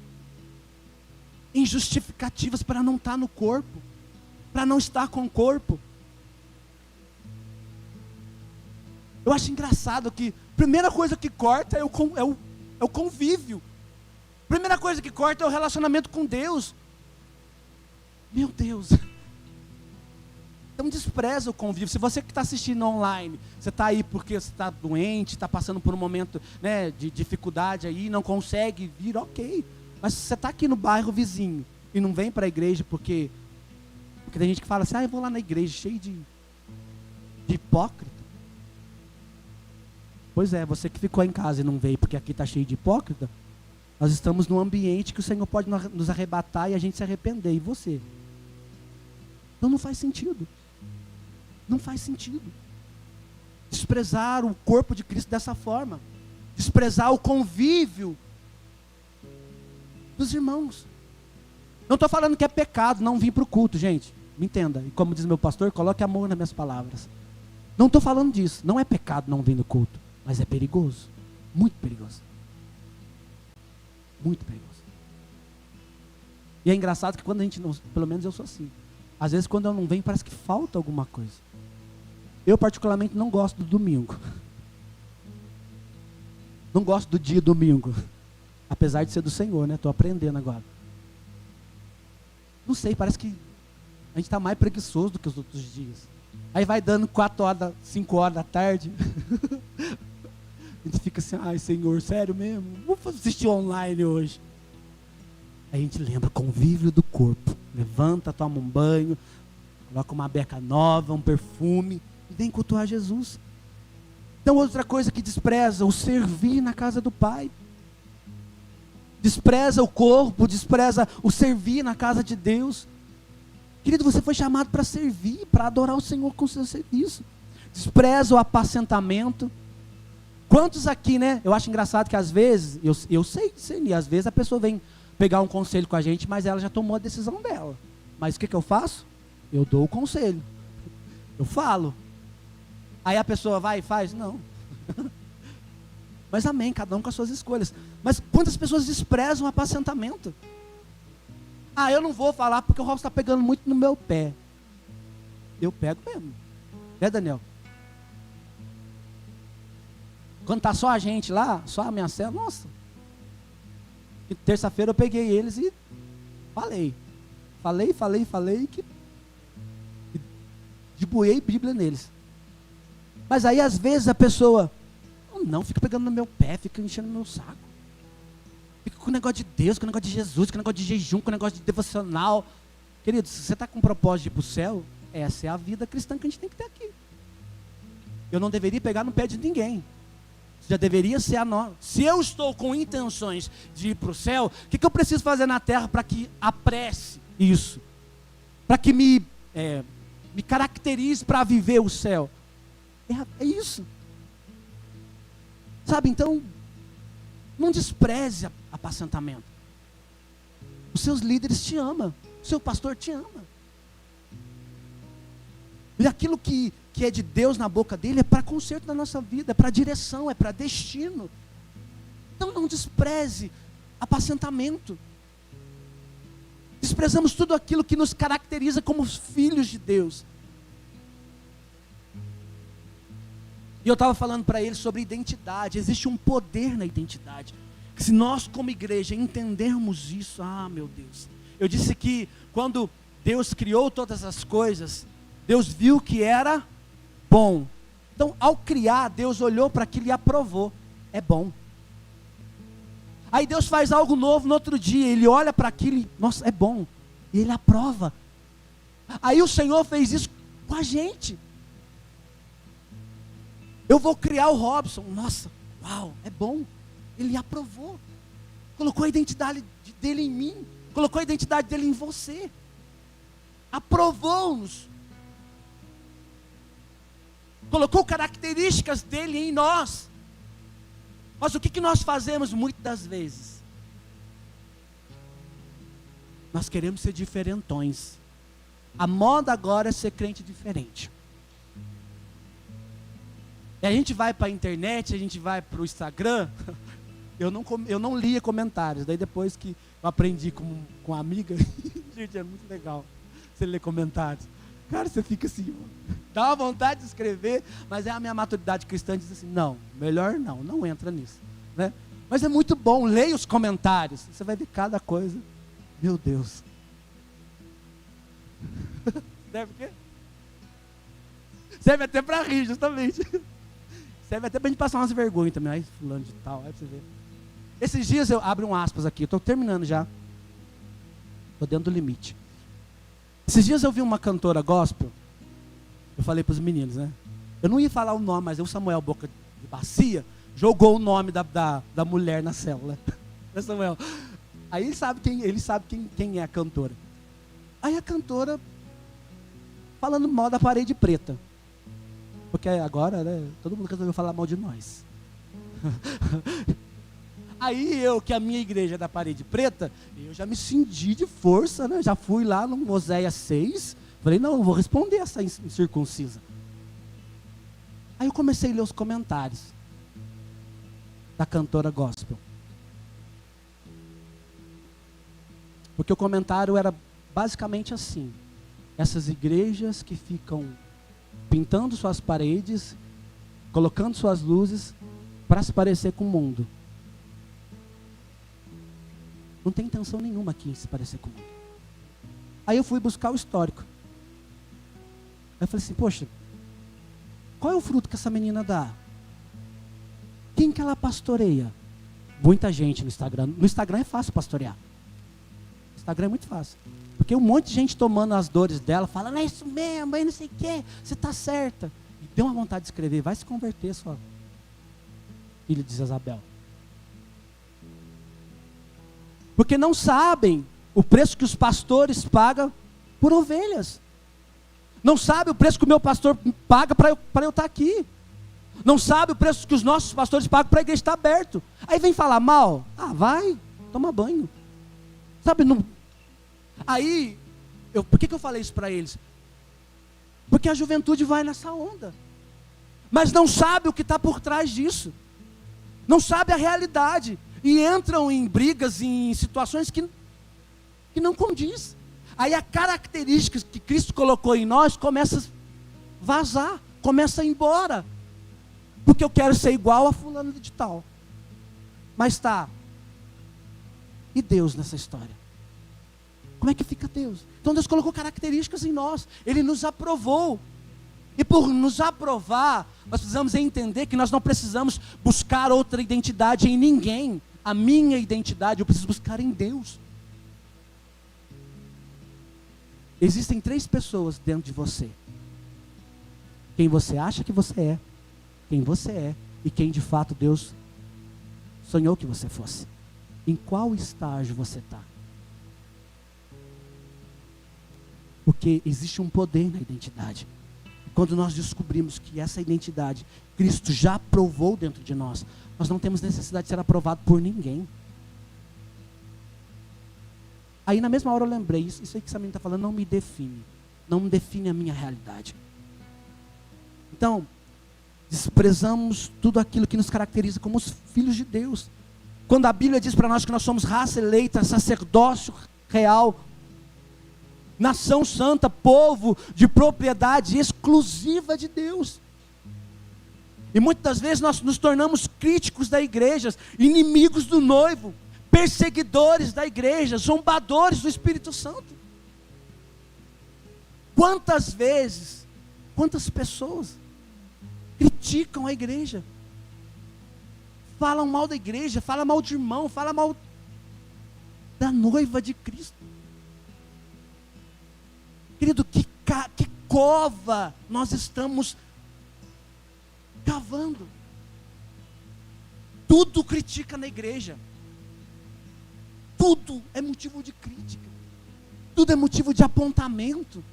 em justificativas para não estar no corpo, para não estar com o corpo. Eu acho engraçado que a primeira coisa que corta é o convívio. A primeira coisa que corta é o relacionamento com Deus. Meu Deus. Então despreza o convívio. Se você que está assistindo online, você está aí porque você está doente, está passando por um momento, né, de dificuldade aí, não consegue vir, ok. Mas se você está aqui no bairro vizinho e não vem para a igreja porque tem gente que fala assim, eu vou lá na igreja cheio de hipócrita. Pois é, você que ficou em casa e não veio porque aqui está cheio de hipócrita, nós estamos num ambiente que o Senhor pode nos arrebatar e a gente se arrepender, e você? Então não faz sentido. Não faz sentido. Desprezar o corpo de Cristo dessa forma. Desprezar o convívio dos irmãos. Não estou falando que é pecado não vir para o culto, gente. Me entenda. E como diz meu pastor, coloque amor nas minhas palavras. Não estou falando disso. Não é pecado não vir no culto. Mas é perigoso. Muito perigoso. Muito perigoso. E é engraçado que quando a gente não... Pelo menos eu sou assim. Às vezes quando eu não venho parece que falta alguma coisa. Eu particularmente não gosto do domingo. Não gosto do dia domingo. Apesar de ser do Senhor, né? Estou aprendendo agora. Não sei, parece que a gente está mais preguiçoso do que os outros dias. Aí vai dando 4 horas, 5 horas da tarde. A gente fica assim, ai Senhor, sério mesmo? Vamos assistir online hoje. Aí a gente lembra, convívio do corpo. Levanta, toma um banho, coloca uma beca nova, um perfume e vem cultuar Jesus. Então outra coisa que despreza, o servir na casa do Pai. Despreza o corpo, despreza o servir na casa de Deus. Querido, você foi chamado para servir, para adorar o Senhor com o seu serviço. Despreza o apacentamento. Quantos aqui, né? Eu acho engraçado que às vezes, eu sei discernir, às vezes a pessoa vem pegar um conselho com a gente, mas ela já tomou a decisão dela. Mas o que eu faço? Eu dou o conselho. Eu falo. Aí a pessoa vai e faz? Não. Mas amém, cada um com as suas escolhas. Mas quantas pessoas desprezam o apacentamento? Ah, eu não vou falar porque o Robson está pegando muito no meu pé. Eu pego mesmo. Né, Daniel? Quando está só a gente lá, só a minha célula, nossa. E terça-feira eu peguei eles e falei. Falei que debuei Bíblia neles. Mas aí às vezes a pessoa, não, fica pegando no meu pé, fica enchendo no meu saco. Fica com o negócio de Deus, com o negócio de Jesus, com o negócio de jejum, com o negócio de devocional. Querido, se você está com um propósito de ir para o céu, essa é a vida cristã que a gente tem que ter aqui. Eu não deveria pegar no pé de ninguém. Já deveria ser a nossa. Se eu estou com intenções de ir para o céu, o que eu preciso fazer na terra para que apresse isso? Para que me caracterize para viver o céu? É isso. Sabe, então, não despreze apacentamento. Os seus líderes te amam. O seu pastor te ama. E aquilo que é de Deus na boca dele é para conserto da nossa vida, é para direção, é para destino. Então não despreze apacentamento. Desprezamos tudo aquilo que nos caracteriza como filhos de Deus. E eu estava falando para ele sobre identidade. Existe um poder na identidade. Se nós como igreja entendermos isso, meu Deus. Eu disse que quando Deus criou todas as coisas, Deus viu que era bom. Então, ao criar, Deus olhou para aquilo e aprovou. É bom. Aí Deus faz algo novo no outro dia. Ele olha para aquilo e, nossa, é bom. E Ele aprova. Aí o Senhor fez isso com a gente. Eu vou criar o Robson. Nossa, uau, é bom. Ele aprovou. Colocou a identidade dele em mim. Colocou a identidade dele em você. Aprovou-nos. Colocou características dele em nós. Mas o que nós fazemos muitas das vezes? Nós queremos ser diferentões. A moda agora é ser crente diferente. E a gente vai para a internet, a gente vai para o Instagram. Eu não lia comentários. Daí depois que eu aprendi com a amiga, gente, é muito legal você ler comentários. Cara, você fica assim, dá uma vontade de escrever, mas é a minha maturidade cristã diz assim, não, melhor não entra nisso, né? Mas é muito bom, leia os comentários, você vai ver cada coisa, meu Deus. Serve o quê? Serve até para rir, justamente. Serve até para a gente passar umas vergonhas também, aí fulano de tal, aí pra você ver. Esses dias eu abro um aspas aqui, eu estou terminando já, estou dentro do limite. Esses dias eu vi uma cantora gospel, eu falei para os meninos, né? Eu não ia falar o nome, mas o Samuel Boca de Bacia jogou o nome da mulher na célula. Né, Samuel? Aí ele sabe quem é a cantora. Aí a cantora falando mal da Parede Preta. Porque agora, né, todo mundo resolveu falar mal de nós. Aí que a minha igreja é da Parede Preta, eu já me cingi de força, né? Já fui lá no Oséias 6, falei, não, eu vou responder essa incircuncisa. Aí eu comecei a ler os comentários da cantora gospel. Porque o comentário era basicamente assim: essas igrejas que ficam pintando suas paredes, colocando suas luzes para se parecer com o mundo. Não tem intenção nenhuma aqui em se parecer com o mundo. Aí eu fui buscar o histórico. Aí eu falei assim, poxa, qual é o fruto que essa menina dá? Quem que ela pastoreia? Muita gente no Instagram. No Instagram é fácil pastorear. No Instagram é muito fácil. Porque um monte de gente tomando as dores dela, falando, é isso mesmo, aí não sei o quê, você está certa. E deu uma vontade de escrever, vai se converter só. Filho de Jezabel. Porque não sabem o preço que os pastores pagam por ovelhas. Não sabem o preço que o meu pastor paga para eu estar aqui. Não sabe o preço que os nossos pastores pagam para a igreja estar aberto. Aí vem falar mal. Vai, toma banho. Sabe, não... Aí, por que eu falei isso para eles? Porque a juventude vai nessa onda. Mas não sabe o que está por trás disso. Não sabe a realidade. E entram em brigas, em situações que não condiz. Aí a característica que Cristo colocou em nós começa a vazar, começa a ir embora. Porque eu quero ser igual a fulano de tal. Mas tá. E Deus nessa história? Como é que fica Deus? Então Deus colocou características em nós. Ele nos aprovou. E por nos aprovar, nós precisamos entender que nós não precisamos buscar outra identidade em ninguém. A minha identidade eu preciso buscar em Deus. Existem 3 pessoas dentro de você. Quem você acha que você é, quem você é e quem de fato Deus sonhou que você fosse. Em qual estágio você está? Porque existe um poder na identidade. Quando nós descobrimos que essa identidade Cristo já aprovou dentro de nós, nós não temos necessidade de ser aprovado por ninguém. Aí na mesma hora eu lembrei, isso aí que essa menina está falando não me define. Não define a minha realidade. Então, desprezamos tudo aquilo que nos caracteriza como os filhos de Deus. Quando a Bíblia diz para nós que nós somos raça eleita, sacerdócio real, nação santa, povo de propriedade exclusiva de Deus. E muitas vezes nós nos tornamos críticos da igreja, inimigos do noivo, perseguidores da igreja, zombadores do Espírito Santo. Quantas vezes, quantas pessoas criticam a igreja, falam mal da igreja, falam mal de irmão, falam mal da noiva de Cristo. Querido, que cova nós estamos cavando. Tudo critica na igreja. Tudo é motivo de crítica. Tudo é motivo de apontamento.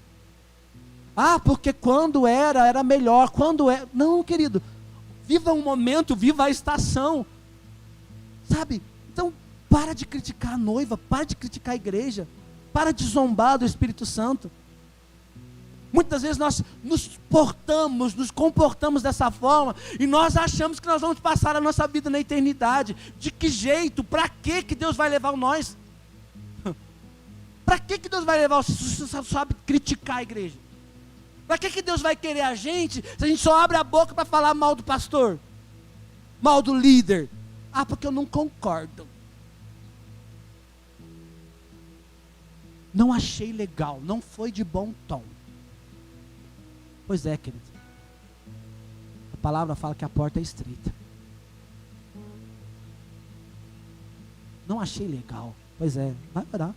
Porque quando era melhor. Quando é... Não, querido. Viva um momento, viva a estação. Sabe? Então, para de criticar a noiva, para de criticar a igreja, para de zombar do Espírito Santo. Muitas vezes nós nos comportamos dessa forma e nós achamos que nós vamos passar a nossa vida na eternidade. De que jeito? Para que Deus vai levar nós? Para que Deus vai levar se você sabe criticar a igreja? Para que Deus vai querer a gente se a gente só abre a boca para falar mal do pastor? Mal do líder? Porque eu não concordo. Não achei legal, não foi de bom tom. Pois é, querido. A palavra fala que a porta é estreita. Não achei legal. Pois é, vai orar.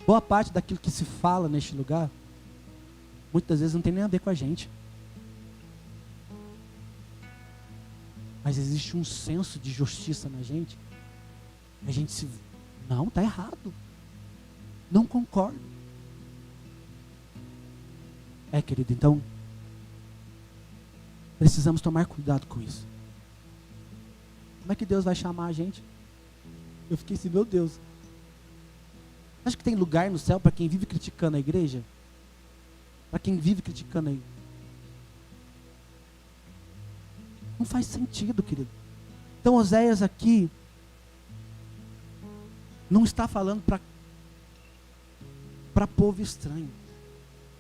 Boa parte daquilo que se fala neste lugar, muitas vezes não tem nem a ver com a gente. Mas existe um senso de justiça na gente. A gente se... Não, está errado. Não concordo. Querido, então precisamos tomar cuidado com isso. Como é que Deus vai chamar a gente? Eu fiquei assim, meu Deus. Acha que tem lugar no céu para quem vive criticando a igreja? Para quem vive criticando a igreja? Não faz sentido, querido. Então Oséias aqui não está falando para povo estranho.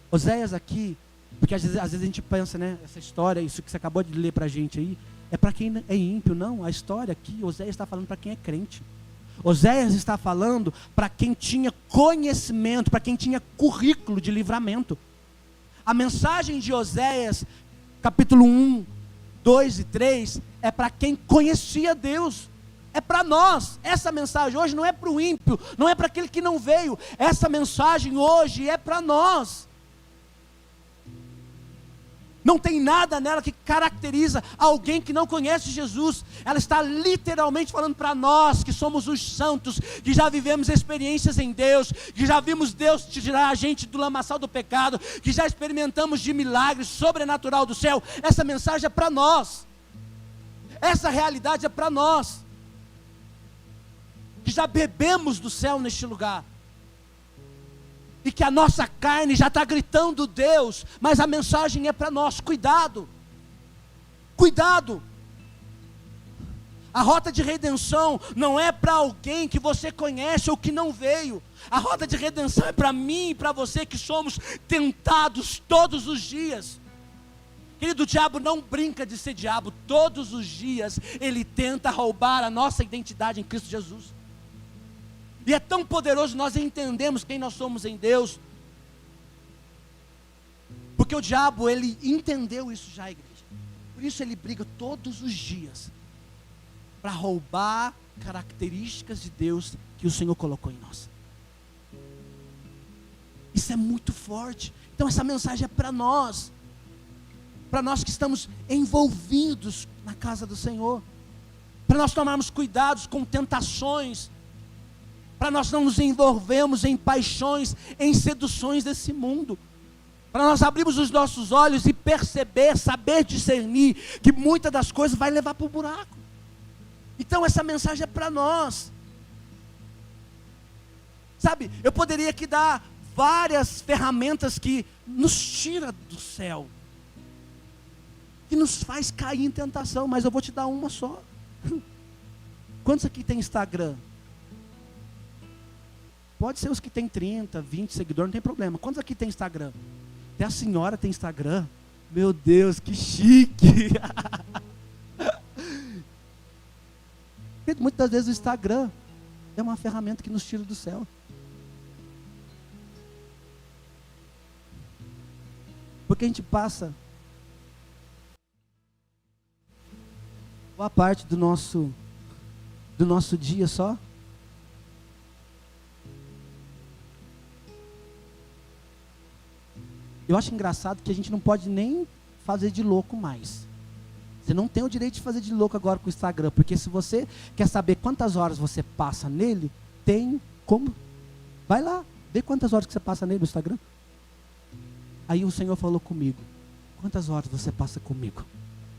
Oséias aqui, porque às vezes a gente pensa, né, essa história, isso que você acabou de ler para a gente aí, é para quem é ímpio. Não, a história aqui, Oséias está falando para quem é crente. Oséias está falando para quem tinha conhecimento, para quem tinha currículo de livramento. A mensagem de Oséias, capítulo 1, 2 e 3, é para quem conhecia Deus. É para nós. Essa mensagem hoje não é para o ímpio, não é para aquele que não veio. Essa mensagem hoje é para nós. Não tem nada nela que caracteriza alguém que não conhece Jesus. Ela está literalmente falando para nós que somos os santos, que já vivemos experiências em Deus, que já vimos Deus tirar a gente do lamaçal do pecado, que já experimentamos de milagres sobrenatural do céu. Essa mensagem é para nós. Essa realidade é para nós, que já bebemos do céu neste lugar. E que a nossa carne já está gritando Deus, mas a mensagem é para nós: cuidado, cuidado. A rota de redenção não é para alguém que você conhece ou que não veio. A rota de redenção é para mim e para você, que somos tentados todos os dias. Querido, o diabo não brinca de ser diabo. Todos os dias ele tenta roubar a nossa identidade em Cristo Jesus. E é tão poderoso nós entendemos quem nós somos em Deus, porque o diabo, ele entendeu isso já, igreja. Por isso ele briga todos os dias para roubar características de Deus que o Senhor colocou em nós. Isso é muito forte. Então essa mensagem é para nós que estamos envolvidos na casa do Senhor, para nós tomarmos cuidados com tentações, para nós não nos envolvermos em paixões, em seduções desse mundo, para nós abrirmos os nossos olhos e perceber, saber discernir, que muitas das coisas vai levar para o buraco. Então essa mensagem é para nós. Sabe, eu poderia aqui dar várias ferramentas que nos tira do céu, que nos faz cair em tentação, mas eu vou te dar uma só. Quantos aqui tem Instagram? Pode ser os que tem 30, 20 seguidores, não tem problema. Quantos aqui tem Instagram? Até a senhora tem Instagram? Meu Deus, que chique! Muitas vezes o Instagram é uma ferramenta que nos tira do céu. Porque a gente passa boa parte do nosso dia só eu acho engraçado que a gente não pode nem fazer de louco mais. Você não tem o direito de fazer de louco agora com o Instagram, porque se você quer saber quantas horas você passa nele, tem como. Vai lá, vê quantas horas que você passa nele no Instagram. Aí o Senhor falou comigo: quantas horas você passa comigo?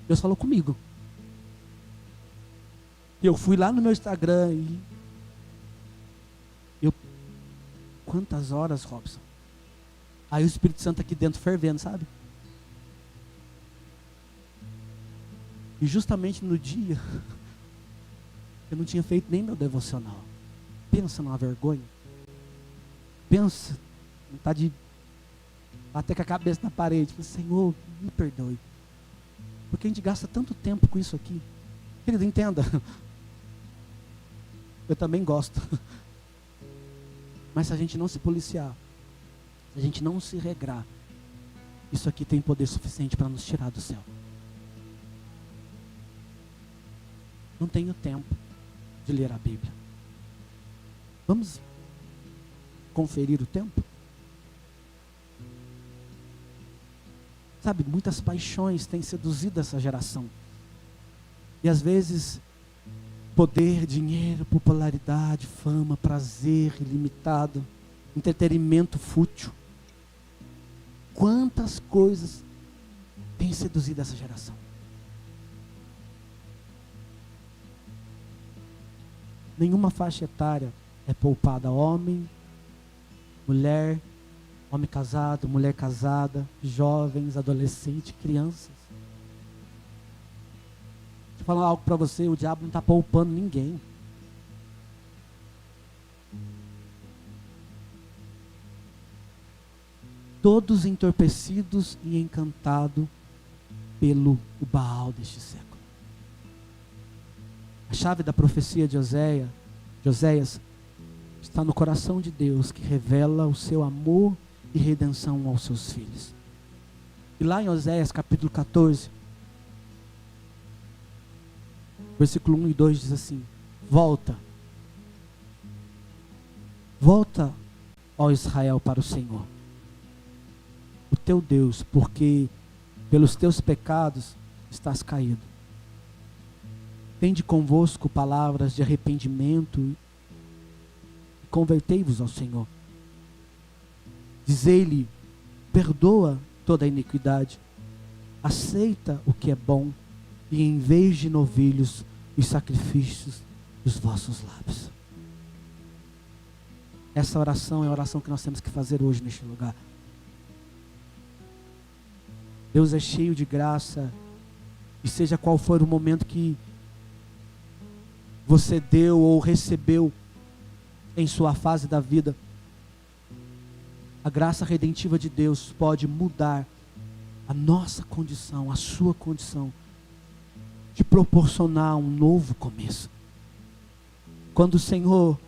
Deus falou comigo. Eu fui lá no meu Instagram e quantas horas, Robson? Aí o Espírito Santo aqui dentro fervendo, sabe? E justamente no dia, eu não tinha feito nem meu devocional. Pensa numa vergonha. Pensa, vontade de bater com a cabeça na parede. Senhor, me perdoe. Porque a gente gasta tanto tempo com isso aqui. Querido, entenda. Eu também gosto. Mas se a gente não se policiar, se a gente não se regrar, isso aqui tem poder suficiente para nos tirar do céu. Não tenho tempo de ler a Bíblia. Vamos conferir o tempo? Sabe, muitas paixões têm seduzido essa geração. E às vezes, poder, dinheiro, popularidade, fama, prazer ilimitado, entretenimento fútil. Quantas coisas têm seduzido essa geração? Nenhuma faixa etária é poupada. Homem, mulher, homem casado, mulher casada, jovens, adolescentes, crianças. Deixa eu falar algo para você: o diabo não está poupando ninguém. Todos entorpecidos e encantados pelo Baal deste século. A chave da profecia de Oséias está no coração de Deus, que revela o seu amor e redenção aos seus filhos. E lá em Oséias capítulo 14, versículo 1 e 2 diz assim: Volta, ó Israel, para o Senhor, o teu Deus, porque pelos teus pecados estás caído. Tende convosco palavras de arrependimento e convertei-vos ao Senhor. Dizei-lhe, perdoa toda a iniquidade, aceita o que é bom, e em vez de novilhos, os sacrifícios dos vossos lábios. Essa oração é a oração que nós temos que fazer hoje neste lugar. Deus é cheio de graça, e seja qual for o momento que você deu ou recebeu em sua fase da vida, a graça redentiva de Deus pode mudar a nossa condição, a sua condição, de proporcionar um novo começo. Quando o Senhor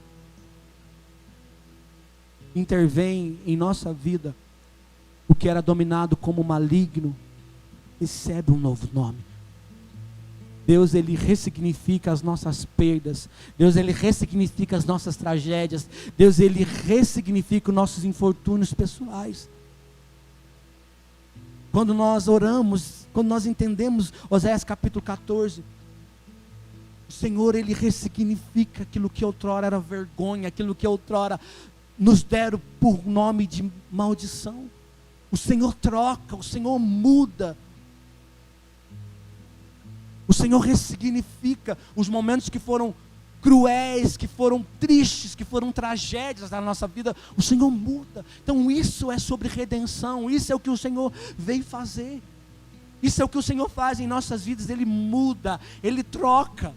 intervém em nossa vida, o que era dominado como maligno recebe um novo nome. Deus, Ele ressignifica as nossas perdas. Deus, Ele ressignifica as nossas tragédias. Deus, Ele ressignifica os nossos infortúnios pessoais. Quando nós oramos, quando nós entendemos Oséias capítulo 14, o Senhor, Ele ressignifica aquilo que outrora era vergonha, aquilo que outrora nos deram por nome de maldição. O Senhor troca, o Senhor muda. O Senhor ressignifica os momentos que foram cruéis, que foram tristes, que foram tragédias na nossa vida. O Senhor muda. Então isso é sobre redenção. Isso é o que o Senhor veio fazer. Isso é o que o Senhor faz em nossas vidas. Ele muda, Ele troca.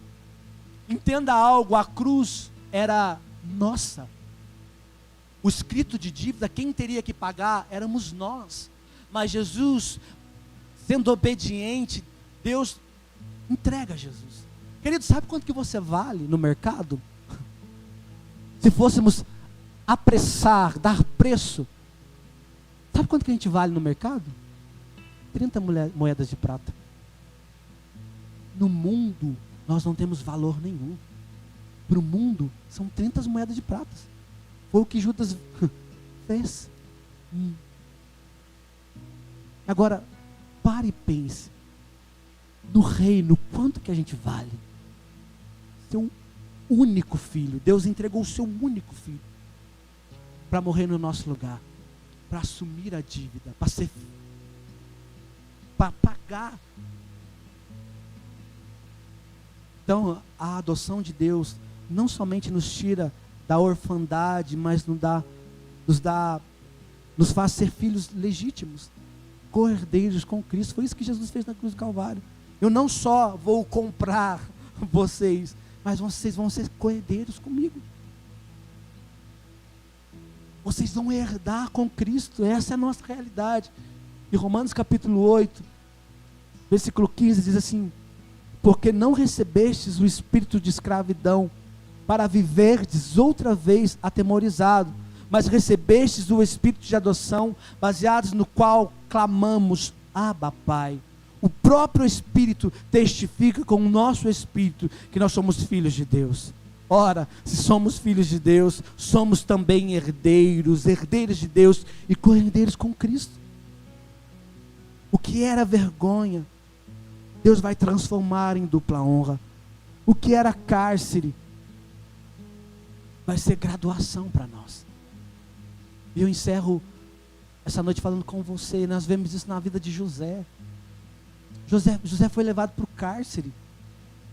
Entenda algo, a cruz era nossa. O escrito de dívida, quem teria que pagar éramos nós. Mas Jesus, sendo obediente, Deus entrega Jesus. Querido, sabe quanto que você vale no mercado? Se fôssemos apressar, dar preço, sabe quanto que a gente vale no mercado? 30 moedas de prata. No mundo, nós não temos valor nenhum. Para o mundo, são 30 moedas de prata. Foi o que Judas fez. Agora, pare e pense. No reino, quanto que a gente vale? Seu único filho. Deus entregou o seu único filho para morrer no nosso lugar, para assumir a dívida, para pagar. Então, a adoção de Deus não somente nos tira da orfandade, mas nos faz ser filhos legítimos, co-herdeiros com Cristo. Foi isso que Jesus fez na cruz do Calvário. Eu não só vou comprar vocês, mas vocês vão ser co-herdeiros comigo. Vocês vão herdar com Cristo. Essa é a nossa realidade. E Romanos capítulo 8, versículo 15 diz assim: porque não recebestes o espírito de escravidão para viverdes outra vez atemorizado, mas recebestes o espírito de adoção, baseados no qual clamamos, Abba, Pai. O próprio Espírito testifica com o nosso espírito que nós somos filhos de Deus. Ora, se somos filhos de Deus, somos também herdeiros, herdeiros de Deus e co-herdeiros com Cristo. O que era vergonha, Deus vai transformar em dupla honra. O que era cárcere, vai ser graduação para nós. E eu encerro essa noite falando com você. Nós vemos isso na vida de José. José foi levado para o cárcere.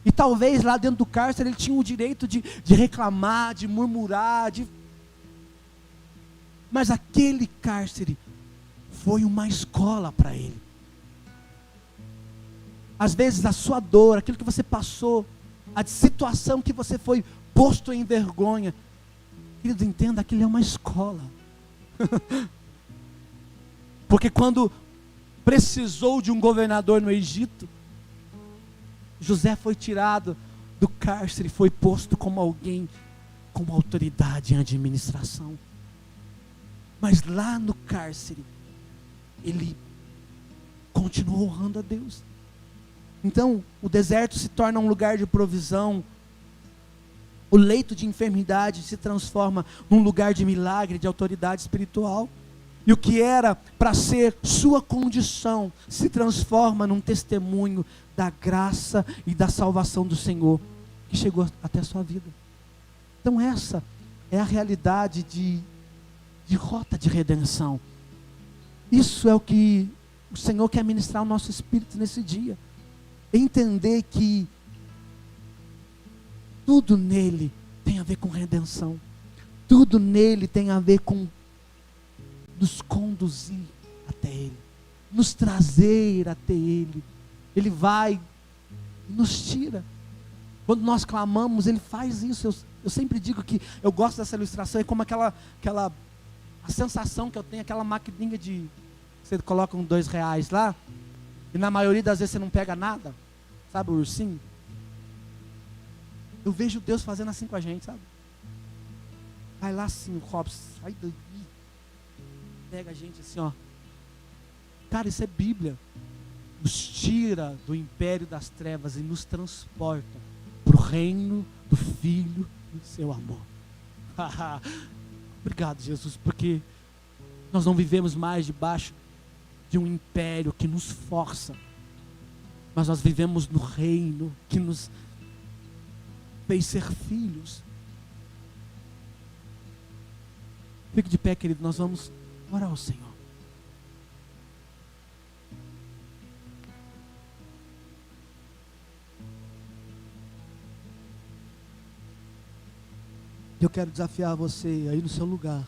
E talvez lá dentro do cárcere ele tinha o direito de reclamar, de murmurar, mas aquele cárcere foi uma escola para ele. Às vezes a sua dor, aquilo que você passou, a situação que você foi posto em vergonha, querido, entenda, aquilo é uma escola. Porque quando precisou de um governador no Egito, José foi tirado do cárcere, foi posto como alguém com autoridade em administração. Mas lá no cárcere, ele continuou honrando a Deus. Então, o deserto se torna um lugar de provisão. O leito de enfermidade se transforma num lugar de milagre, de autoridade espiritual. E o que era para ser sua condição se transforma num testemunho da graça e da salvação do Senhor que chegou até a sua vida. Então essa é a realidade de rota de redenção. Isso é o que o Senhor quer ministrar ao nosso espírito nesse dia. Entender que tudo nele tem a ver com redenção. Tudo nele tem a ver com nos conduzir até Ele, nos trazer até Ele. Ele vai e nos tira. Quando nós clamamos, Ele faz isso. Eu sempre digo que eu gosto dessa ilustração, é como a sensação que eu tenho, aquela maquininha de, você coloca uns R$2 lá, e na maioria das vezes você não pega nada, sabe o ursinho? Eu vejo Deus fazendo assim com a gente, sabe? Vai lá assim, o Robson, sai daí, pega a gente assim, ó. Cara, isso é Bíblia. Nos tira do império das trevas e nos transporta para o reino do Filho do seu amor. Obrigado, Jesus, porque nós não vivemos mais debaixo de um império que nos força, mas nós vivemos no reino que nos fez ser filhos. Fique de pé, querido, nós vamos orar ao Senhor. Eu quero desafiar você aí no seu lugar.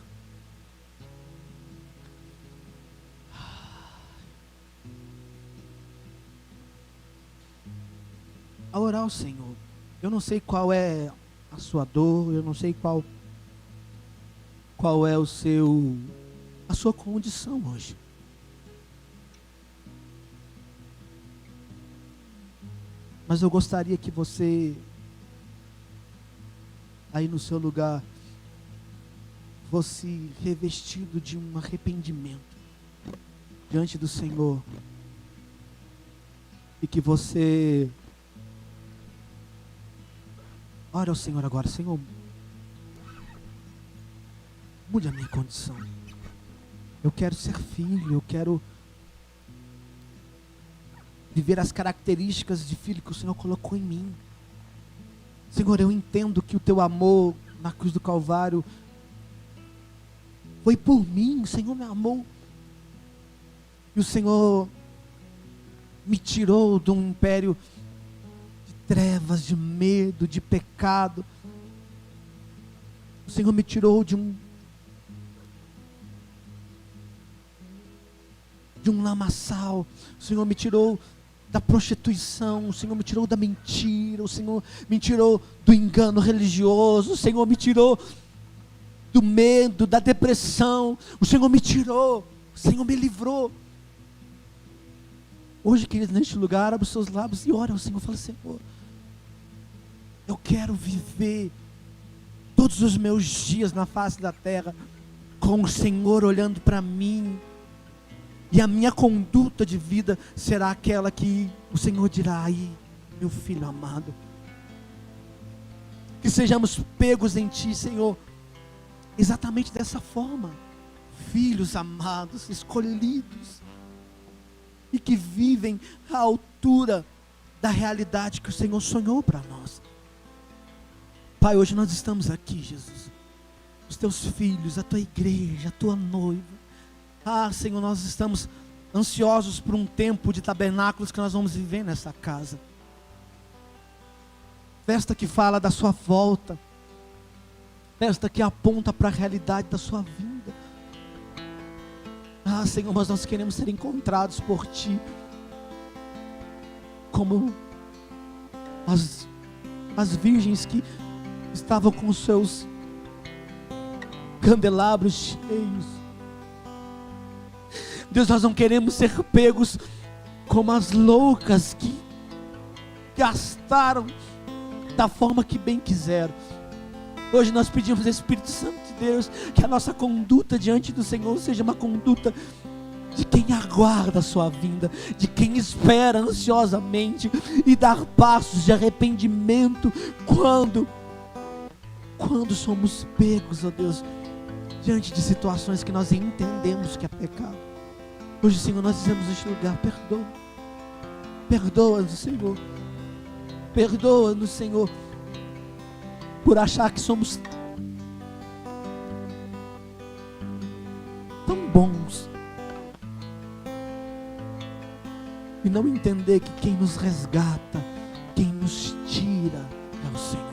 A orar ao Senhor. Eu não sei qual é a sua dor, eu não sei qual é a sua condição hoje. Mas eu gostaria que você, aí no seu lugar, fosse revestido de um arrependimento diante do Senhor. E que você ore ao Senhor agora. Senhor, mude a minha condição. Eu quero ser filho, eu quero viver as características de filho que o Senhor colocou em mim. Senhor, eu entendo que o teu amor na cruz do Calvário foi por mim. O Senhor me amou. E o Senhor me tirou de um império de trevas, de medo, de pecado. O Senhor me tirou de um lamaçal. O Senhor me tirou da prostituição. O Senhor me tirou da mentira. O Senhor me tirou do engano religioso. O Senhor me tirou do medo, da depressão. O Senhor me tirou. O Senhor me livrou. Hoje, queridos, neste lugar, abre os seus lábios e ora ao Senhor. Fala: Senhor, eu quero viver todos os meus dias na face da terra com o Senhor olhando para mim. E a minha conduta de vida será aquela que o Senhor dirá: aí, meu filho amado. Que sejamos pegos em Ti, Senhor, exatamente dessa forma. Filhos amados, escolhidos, e que vivem à altura da realidade que o Senhor sonhou para nós. Pai, hoje nós estamos aqui, Jesus, os Teus filhos, a Tua igreja, a Tua noiva. Senhor, nós estamos ansiosos por um tempo de tabernáculos que nós vamos viver nessa casa. Festa que fala da sua volta. Festa que aponta para a realidade da sua vinda. Senhor, mas nós queremos ser encontrados por Ti. Como as virgens que estavam com os seus candelabros cheios. Deus, nós não queremos ser pegos como as loucas que gastaram da forma que bem quiseram. Hoje nós pedimos, Espírito Santo de Deus, que a nossa conduta diante do Senhor seja uma conduta de quem aguarda a sua vinda, de quem espera ansiosamente e dar passos de arrependimento quando somos pegos, ó Deus, diante de situações que nós entendemos que é pecado. Hoje, Senhor, nós dizemos neste lugar: perdoa. Perdoa-nos, Senhor. Perdoa-nos, Senhor, por achar que somos tão bons e não entender que quem nos resgata, quem nos tira é o Senhor.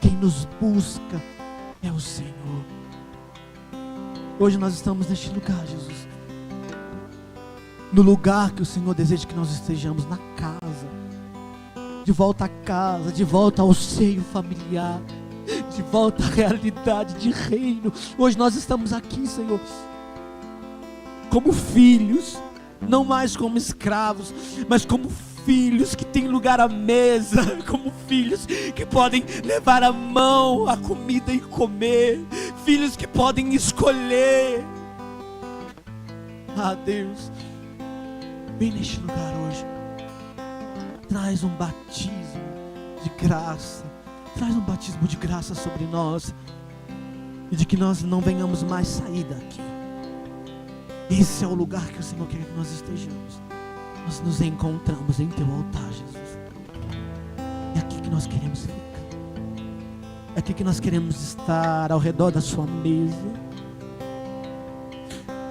Quem nos busca é o Senhor. Hoje nós estamos neste lugar, Jesus, no lugar que o Senhor deseja que nós estejamos, na casa, de volta à casa, de volta ao seio familiar, de volta à realidade de reino. Hoje nós estamos aqui, Senhor, como filhos, não mais como escravos, mas como filhos que têm lugar à mesa, como filhos que podem levar a mão a comida e comer, filhos que podem escolher. Ah, Deus, vem neste lugar hoje, traz um batismo de graça, traz um batismo de graça sobre nós, e de que nós não venhamos mais sair daqui. Esse é o lugar que o Senhor quer que nós estejamos. Nós nos encontramos em Teu altar, Jesus. É aqui que nós queremos ficar. É aqui que nós queremos estar ao redor da Sua mesa,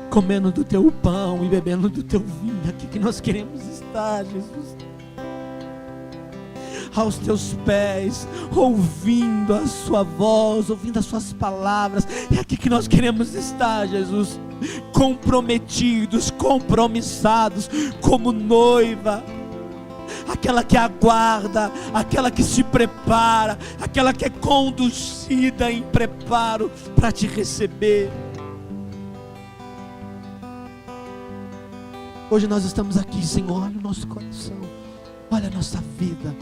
comendo do Teu pão e bebendo do Teu vinho. É aqui que nós queremos estar, Jesus. Aos Teus pés, ouvindo a Sua voz, ouvindo as Suas palavras. É aqui que nós queremos estar, Jesus. Comprometidos, compromissados, como noiva, aquela que aguarda, aquela que se prepara, aquela que é conduzida em preparo para te receber. Hoje nós estamos aqui, Senhor. Olha o nosso coração, olha a nossa vida,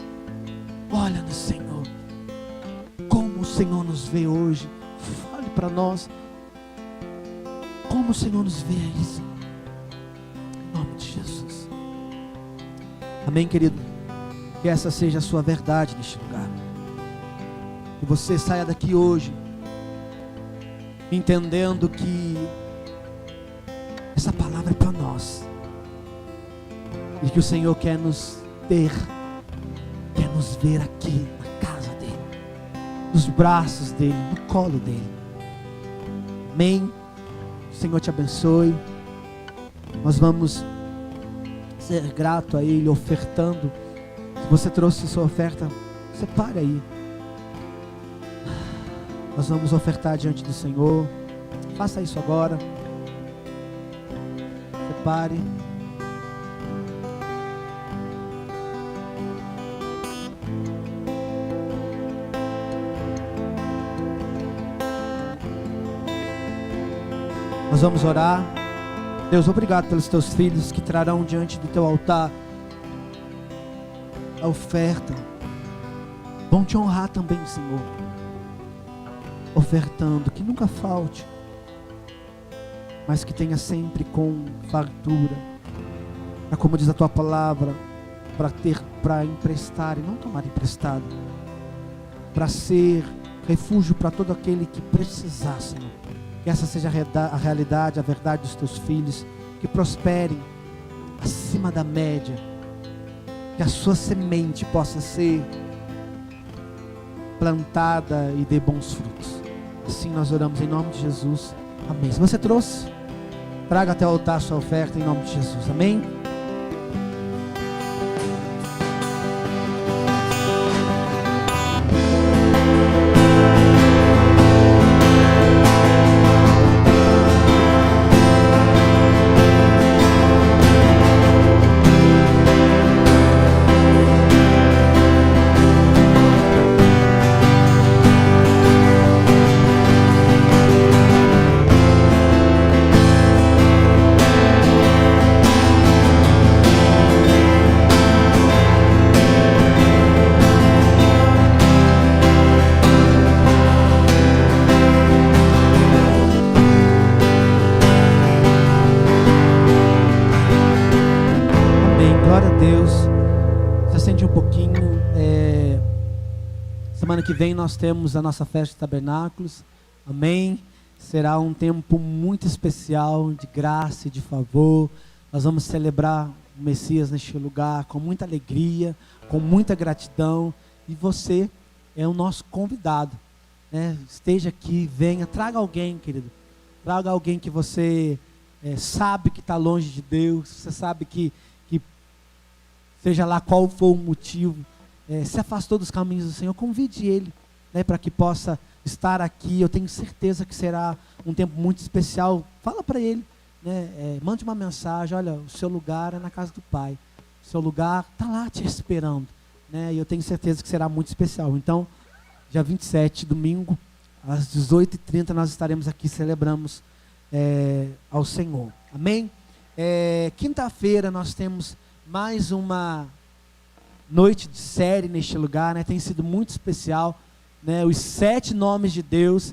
olha-nos, Senhor, como o Senhor nos vê hoje. Fale para nós como o Senhor nos vê aí, Senhor, em nome de Jesus. Amém, querido? Que essa seja a sua verdade neste lugar, que você saia daqui hoje entendendo que essa palavra é para nós, e que o Senhor quer nos ter, quer nos ver aqui na casa dele, nos braços dele, no colo dele. Amém? O Senhor te abençoe. Nós vamos ser grato a Ele, ofertando. Se você trouxe sua oferta, separe aí. Nós vamos ofertar diante do Senhor. Faça isso agora. Separe. Nós vamos orar. Deus, obrigado pelos teus filhos que trarão diante do teu altar a oferta. Vão te honrar também, Senhor, ofertando, que nunca falte, mas que tenha sempre com fartura. É como diz a tua palavra, para ter, para emprestar e não tomar emprestado, para ser refúgio para todo aquele que precisar, Senhor. Que essa seja a realidade, a verdade dos teus filhos, que prosperem acima da média, que a sua semente possa ser plantada e dê bons frutos. Assim nós oramos em nome de Jesus. Amém. Se você trouxe, traga até o altar a sua oferta em nome de Jesus. Amém. Semana que vem nós temos a nossa festa de tabernáculos. Amém? será um tempo muito especial de graça e de favor. Nós vamos celebrar o Messias neste lugar com muita alegria, com muita gratidão. E você é o nosso convidado, né? Esteja aqui, venha, traga alguém, querido. Traga alguém que você sabe que está longe de Deus, você sabe que seja lá qual for o motivo, se afastou dos caminhos do Senhor, convide ele, né, para que possa estar aqui. Eu tenho certeza que será um tempo muito especial. Fala para ele, né, mande uma mensagem: olha, o seu lugar é na casa do Pai, o seu lugar está lá te esperando, né, e eu tenho certeza que será muito especial. Então, dia 27, domingo, às 18h30, nós estaremos aqui, celebramos ao Senhor, amém? Quinta-feira nós temos mais uma noite de série neste lugar, né? Tem sido muito especial, né? Os 7 nomes de Deus.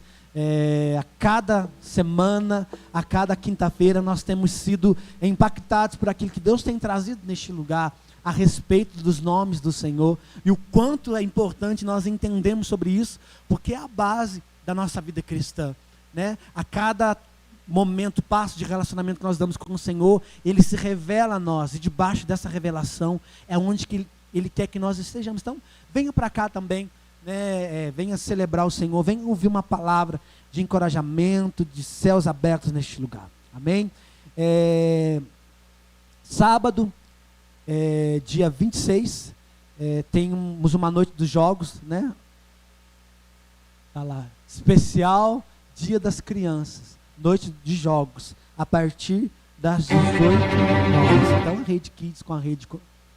A cada semana, a cada quinta-feira, nós temos sido impactados por aquilo que Deus tem trazido neste lugar, a respeito dos nomes do Senhor, e o quanto é importante nós entendermos sobre isso, porque é a base da nossa vida cristã, né? A cada momento, passo de relacionamento que nós damos com o Senhor, Ele se revela a nós, e debaixo dessa revelação é onde que Ele quer que nós estejamos. Então, venha para cá também, né? Venha celebrar o Senhor, venha ouvir uma palavra de encorajamento, de céus abertos neste lugar, amém? Sábado, dia 26, temos uma noite dos jogos, né? Tá lá, especial Dia das Crianças, noite de jogos, a partir das 18h. Então a Rede Kids com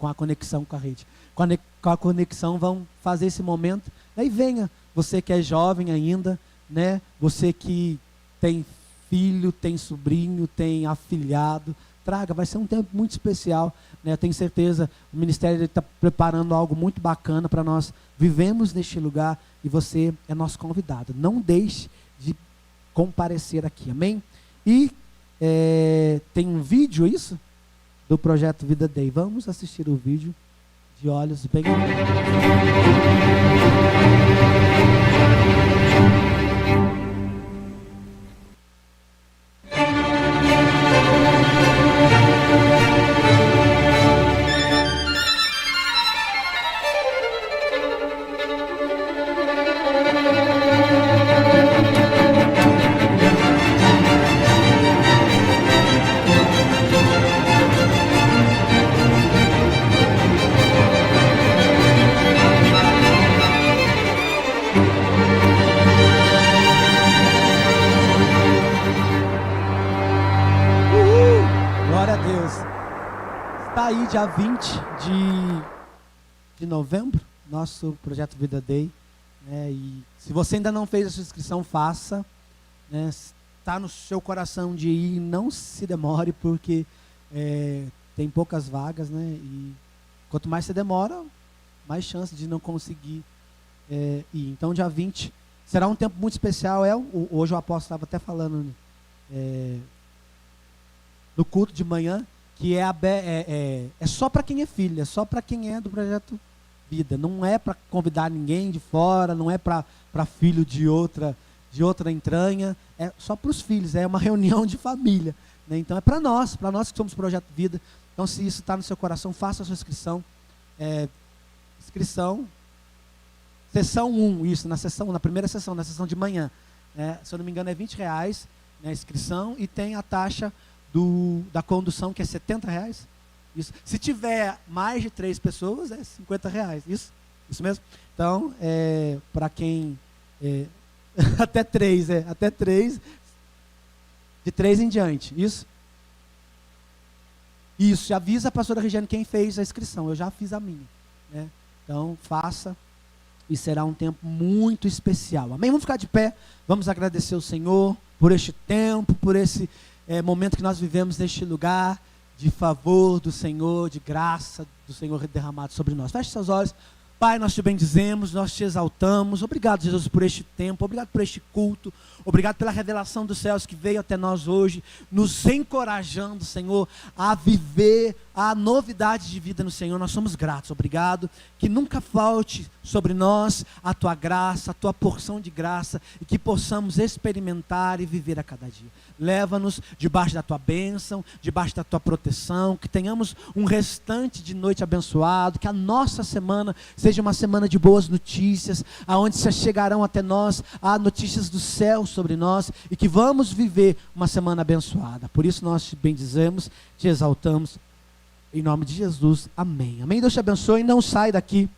a conexão com a rede, com a conexão, vão fazer esse momento. Aí venha, você que é jovem ainda, né? Você que tem filho, tem sobrinho, tem afilhado, traga, vai ser um tempo muito especial, né? Eu tenho certeza, o ministério está preparando algo muito bacana para nós vivemos neste lugar, e você é nosso convidado. Não deixe de comparecer aqui, amém? E tem um vídeo, isso? Do Projeto Vida Day. Vamos assistir o vídeo de olhos bem abertos. Dia 20 de novembro, nosso Projeto Vida Day, né? E se você ainda não fez a sua inscrição, faça, né? Está no seu coração de ir, não se demore, porque tem poucas vagas, né? E quanto mais você demora, mais chance de não conseguir ir. Então, dia 20 será um tempo muito especial. Hoje o apóstolo estava até falando no culto de manhã, que é só para quem é filho, é só para quem é do Projeto Vida. Não é para convidar ninguém de fora, não é para filho de outra entranha, é só para os filhos, é uma reunião de família, né? Então é para nós que somos Projeto Vida. Então, se isso está no seu coração, faça a sua inscrição. Sessão 1, isso, na primeira sessão, na sessão de manhã, né? Se eu não me engano é R$20, né, a inscrição, e tem a taxa da condução, que é R$70. Isso. Se tiver mais de 3 pessoas, é R$50. Isso mesmo? Então, para quem... até 3, até 3. De 3 em diante. Isso, avisa a pastora Regiane quem fez a inscrição. Eu já fiz a minha, né? Então, faça, e será um tempo muito especial. Amém? Vamos ficar de pé, vamos agradecer ao Senhor por este tempo, por esse momento que nós vivemos neste lugar de favor do Senhor, de graça do Senhor derramado sobre nós. Feche seus olhos. Pai, nós te bendizemos, nós te exaltamos. Obrigado, Jesus, por este tempo, obrigado por este culto, obrigado pela revelação dos céus que veio até nós hoje, nos encorajando, Senhor, a viver a novidade de vida no Senhor, nós somos gratos. Obrigado, que nunca falte sobre nós a tua graça, a tua porção de graça, e que possamos experimentar e viver a cada dia. Leva-nos debaixo da tua bênção, debaixo da tua proteção, que tenhamos um restante de noite abençoado, que a nossa semana seja uma semana de boas notícias, aonde se chegarão até nós a notícias do céu sobre nós, e que vamos viver uma semana abençoada. Por isso nós te bendizemos, te exaltamos, em nome de Jesus, amém. Amém, Deus te abençoe. Não sai daqui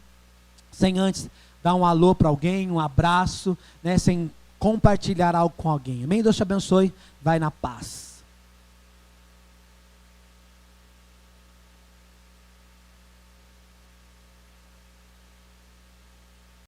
sem antes dar um alô para alguém, um abraço, né, sem compartilhar algo com alguém. Amém, Deus te abençoe. Vai na paz.